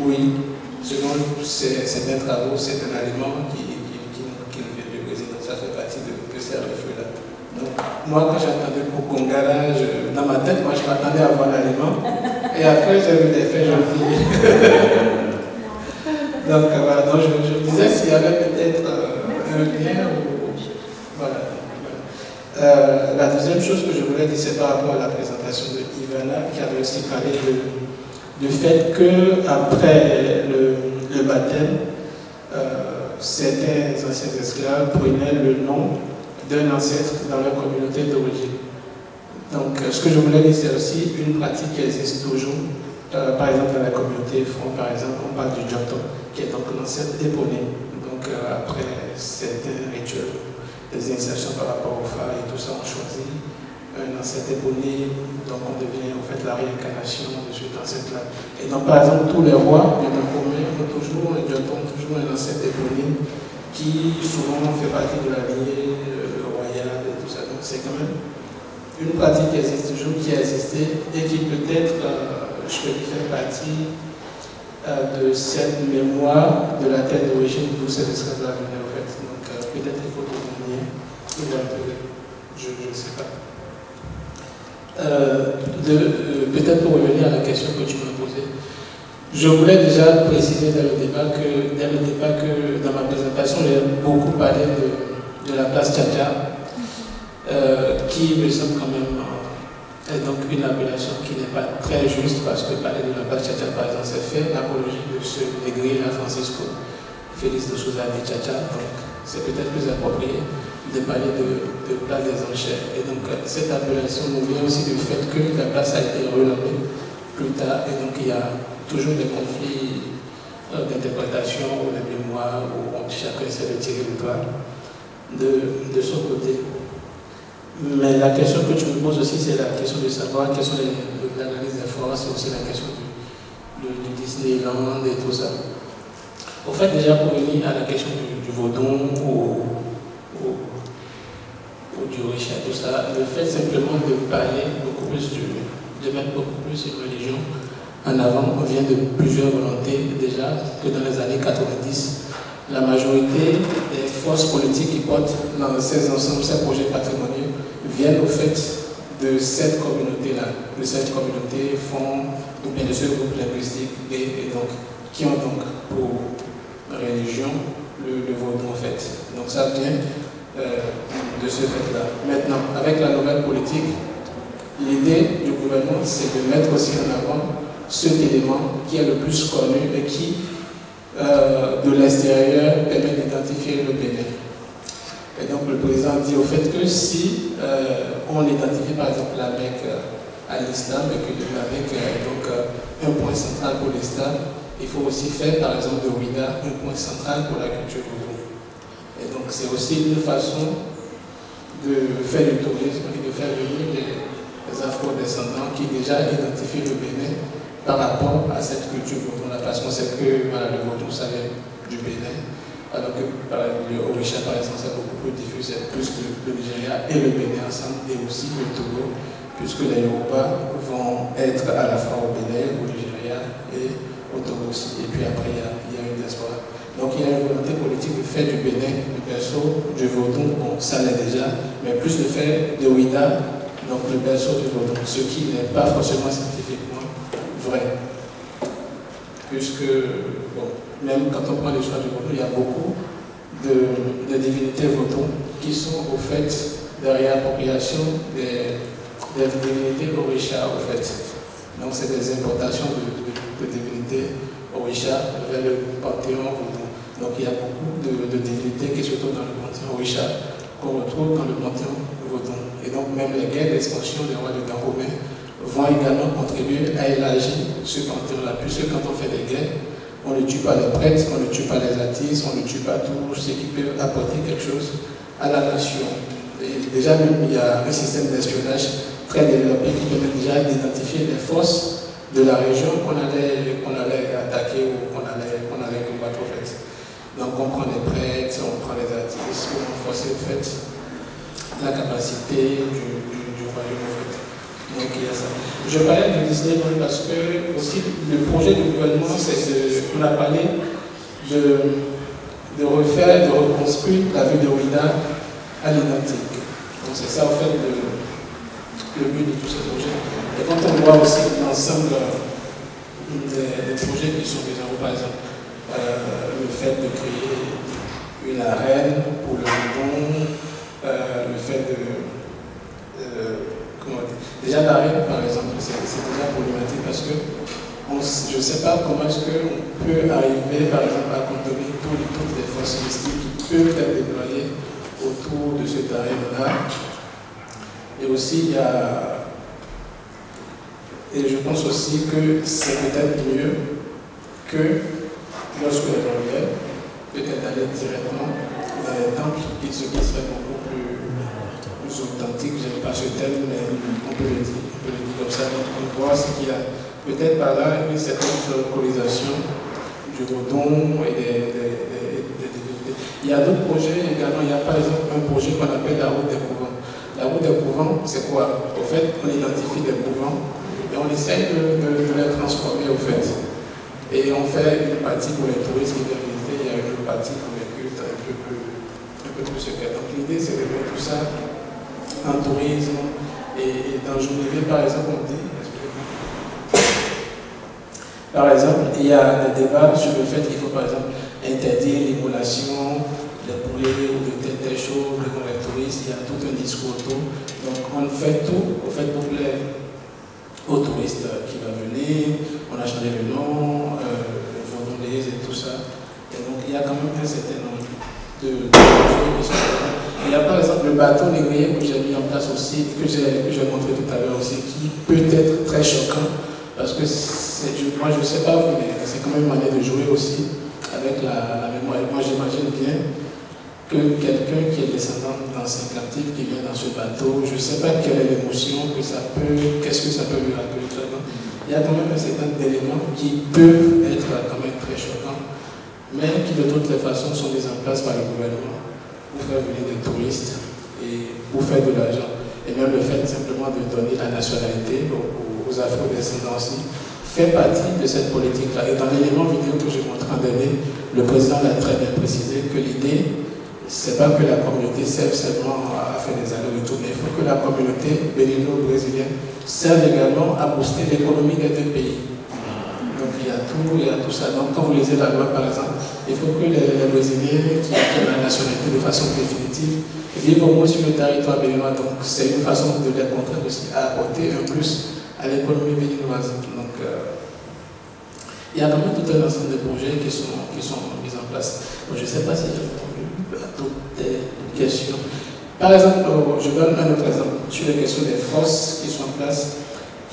Oui, selon certains travaux, c'est un aliment qui nous vient du Brésil, donc ça fait partie de ces reflux-là. Donc, moi, quand j'entendais pour Kongara, dans ma tête, moi, je m'attendais à voir l'aliment, et après, j'ai vu des faits gentils. Donc, voilà, donc je me disais s'il y avait peut-être un lien ou... Voilà. La deuxième chose que je voulais dire, c'est par rapport à la présentation de Ivana, qui avait aussi parlé du fait qu'après le baptême, certains anciens esclaves prenaient le nom d'un ancêtre dans leur communauté d'origine. Donc, ce que je voulais dire, c'est aussi une pratique qui existe toujours. Par exemple, dans la communauté Front, par exemple, on parle du Djoton, qui est donc l'ancêtre éponyme. Donc, après certains rituels, des initiations par rapport aux phares et tout ça, on choisit un ancêtre éponyme, donc on devient en fait la réincarnation de cet ancêtre-là. Et donc, par exemple, tous les rois, bien informés, ont toujours un Djoton, toujours un ancêtre éponyme, qui souvent fait partie de la lignée royale et tout ça. Donc, c'est quand même une pratique qui existe toujours, qui a existé et qui peut-être, je peux faire partie de cette mémoire de la terre d'origine d'où ces esclaves venaient en fait. Donc peut-être il faut revenir, je ne sais pas. Peut-être pour revenir à la question que tu m'as posée, je voulais déjà préciser dans le débat que dans ma présentation, j'ai beaucoup parlé de la place Tchatcha, qui me semble quand même est donc une appellation qui n'est pas très juste, parce que parler de la place Tchatcha, par exemple, c'est fait l'apologie de ce négrier là, Francisco Félix de Souza de Tchatcha, donc c'est peut-être plus approprié de parler de place des enchères. Et donc cette appellation nous vient aussi du fait que la place a été renommée plus tard, et donc il y a toujours des conflits d'interprétation ou de mémoire où chacun essaie de tirer le doigt de son côté. Mais la question que tu me poses aussi, c'est la question de savoir quelles sont l'analyse des forces, c'est aussi la question du Disneyland et tout ça. Au fait, déjà pour venir à la question du vaudon ou du Orisha, tout ça, le fait simplement de parler beaucoup plus de mettre beaucoup plus une religion en avant, on vient de plusieurs volontés déjà, que dans les années 90, la majorité des forces politiques qui portent dans ces ensembles, ces projets patrimoniaux, viennent au fait de cette communauté-là, de cette communauté font, ou bien de ce groupe linguistique, et donc, qui ont donc pour religion le vaudou en fait. Donc ça vient de ce fait-là. Maintenant, avec la nouvelle politique, l'idée du gouvernement, c'est de mettre aussi en avant cet élément qui est le plus connu et qui, de l'extérieur, permet d'identifier le Bénin. Et donc le président dit au fait que si on identifie par exemple la Mecque à l'islam et que la Mecque est donc un point central pour l'islam, il faut aussi faire par exemple de Ouida un point central pour la culture vaudou. Et donc c'est aussi une façon de faire du tourisme et de faire venir les afro-descendants qui déjà identifient le Bénin par rapport à cette culture vaudou-là, parce qu'on sait que voilà, le vaudou ça vient du Bénin, alors que le Orisha par exemple c'est beaucoup plus diffus, c'est plus le Nigeria et le Bénin ensemble, et aussi le Togo, puisque les Yoruba vont être à la fois au Bénin, au Nigeria et au Togo aussi, et puis après il y a une diaspora. Donc il y a une volonté politique de faire du Bénin, du berceau, du vaudou, bon ça l'est déjà, mais plus de faire de Ouida, donc le berceau du vaudou, ce qui n'est pas forcément scientifiquement vrai. Puisque, bon, même quand on prend l'histoire du vaudou, il y a beaucoup de divinités vaudou qui sont au fait de réappropriation des divinités Orisha, au fait. Donc c'est des importations de divinités Orisha vers le panthéon vaudou. Donc il y a beaucoup de divinités qui se trouvent dans le panthéon Orisha qu'on retrouve dans le panthéon vaudou. Et donc même les guerres d'expansion des rois de Dahomey vont également contribuer à élargir ce panthéon-là, puisque quand on fait des guerres, On ne tue pas les prêtres, on ne tue pas les artistes, on ne tue pas tous ceux qui peuvent apporter quelque chose à la nation. Et déjà, même, il y a un système d'espionnage très développé qui permet déjà d'identifier les forces de la région qu'on allait attaquer ou qu'on allait combattre au fait. Donc on prend les prêtres, on prend les artistes pour renforcer au fait la capacité du royaume au fait. Donc il y a ça. Je parlais de Disney parce que aussi le projet du gouvernement, c'est on a parlé de refaire, de reconstruire la ville de Ouidah à l'identique. Donc c'est ça en fait le but de tous ces projets. Et quand on voit aussi l'ensemble des projets qui sont déjà, par exemple, le fait de créer une arène pour le Liban, le fait comment dire, déjà l'arène par exemple, c'est déjà problématique parce que je ne sais pas comment est-ce qu'on peut arriver par exemple à contenir toutes les forces mystiques qui peuvent être déployées autour de cette arène-là. Et aussi, il y a. Et je pense aussi que c'est peut-être mieux que lorsque les gens viennent, peut-être aller directement dans les temples, ce qui serait beaucoup plus authentique. Je n'aime pas ce terme, mais on peut le dire comme ça. Donc on voit ce qu'il y a peut-être par là une certaine localisation du redon et il y a d'autres projets également. Il y a par exemple un projet qu'on appelle la route des couvents. La route des couvents, c'est quoi? Au fait, on identifie des couvents et on essaye de les transformer au fait. Et on fait une partie pour les touristes qui viennent visiter, il y a une autre partie pour les cultes un peu plus secrète. Donc l'idée c'est de mettre tout ça en tourisme et dans Journée, par exemple, on dit, par exemple, il y a des débats sur le fait qu'il faut par exemple interdire l'immolation, les poulets ou de telles choses pour les touristes, il y a tout un discours autour. Donc on fait tout, au fait pour plaire aux touristes qui vont venir, on a changé le nom, le Vendôme et tout ça. Et donc il y a quand même un certain nombre de projets qui sont là. Il y a par exemple le bateau négrier que j'ai mis en place aussi, que j'ai montré tout à l'heure aussi, qui peut être très choquant, parce que moi je ne sais pas vous, mais c'est quand même une manière de jouer aussi avec la mémoire. Et moi j'imagine bien que quelqu'un qui est descendant d'anciens captifs qui vient dans ce bateau, je ne sais pas quelle est l'émotion que ça peut, qu'est-ce que ça peut lui rappeler. Il y a quand même un certain d'éléments qui peuvent être quand même très choquants, mais qui de toutes les façons sont mis en place par le gouvernement pour faire venir des touristes et pour faire de l'argent. Et même le fait simplement de donner la nationalité aux afro-descendants aussi fait partie de cette politique-là. Et dans l'élément vidéo que j'ai montré en dernier, le président l'a très bien précisé que l'idée, c'est pas que la communauté serve seulement à faire des allers-retours, mais il faut que la communauté bénino-brésilienne serve également à booster l'économie des deux pays. Donc il y a tout ça. Donc quand vous lisez la loi par exemple, il faut que les Brésiliens qui ont la nationalité de façon définitive vivent au moins sur le territoire béninois. Donc c'est une façon de les contraindre aussi à apporter un plus à l'économie béninoise. Donc il y a quand même tout un ensemble de projets qui sont mis en place. Donc, je ne sais pas si j'ai répondu à toutes tes questions. Par exemple, je donne un autre exemple sur les questions des forces qui sont en place.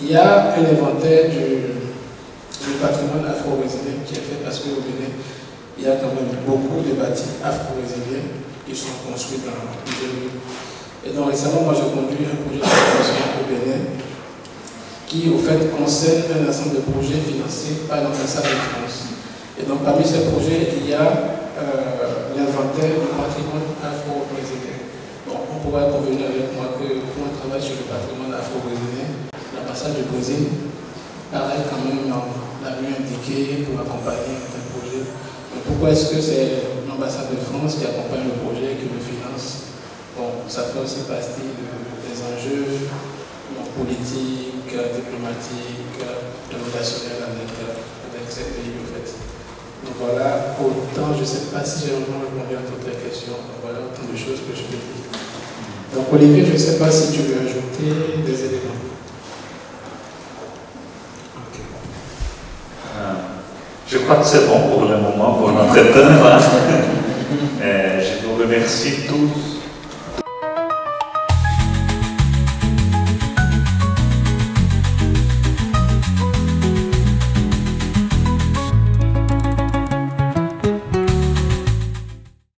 Il y a un inventaire du patrimoine afro-brésilien qui est fait parce qu'au Bénin, il y a quand même beaucoup de bâtiments afro-brésiliens qui sont construits dans plusieurs villes. Et donc récemment, moi j'ai conduit un projet de construction au Bénin qui au fait concerne un ensemble de projets financés par l'ambassade de France. Et donc parmi ces projets, il y a l'inventaire du patrimoine afro-brésilien. Bon, on pourrait convenir avec moi que pour un travail sur le patrimoine afro-brésilien, l'ambassade du Brésil paraît quand même la mieux indiquée pour accompagner un projet. Mais pourquoi est-ce que c'est l'ambassade de France qui accompagne le projet et qui le finance? Bon, ça fait aussi partie des enjeux politiques, diplomatiques, relationnels avec ces pays en fait. Donc voilà, autant, je ne sais pas si j'ai vraiment répondu à toutes les questions, donc voilà autant de choses que je peux dire. Donc Olivier, je ne sais pas si tu veux ajouter des éléments. Je crois que c'est bon pour le moment, pour notre temps. Je vous remercie tous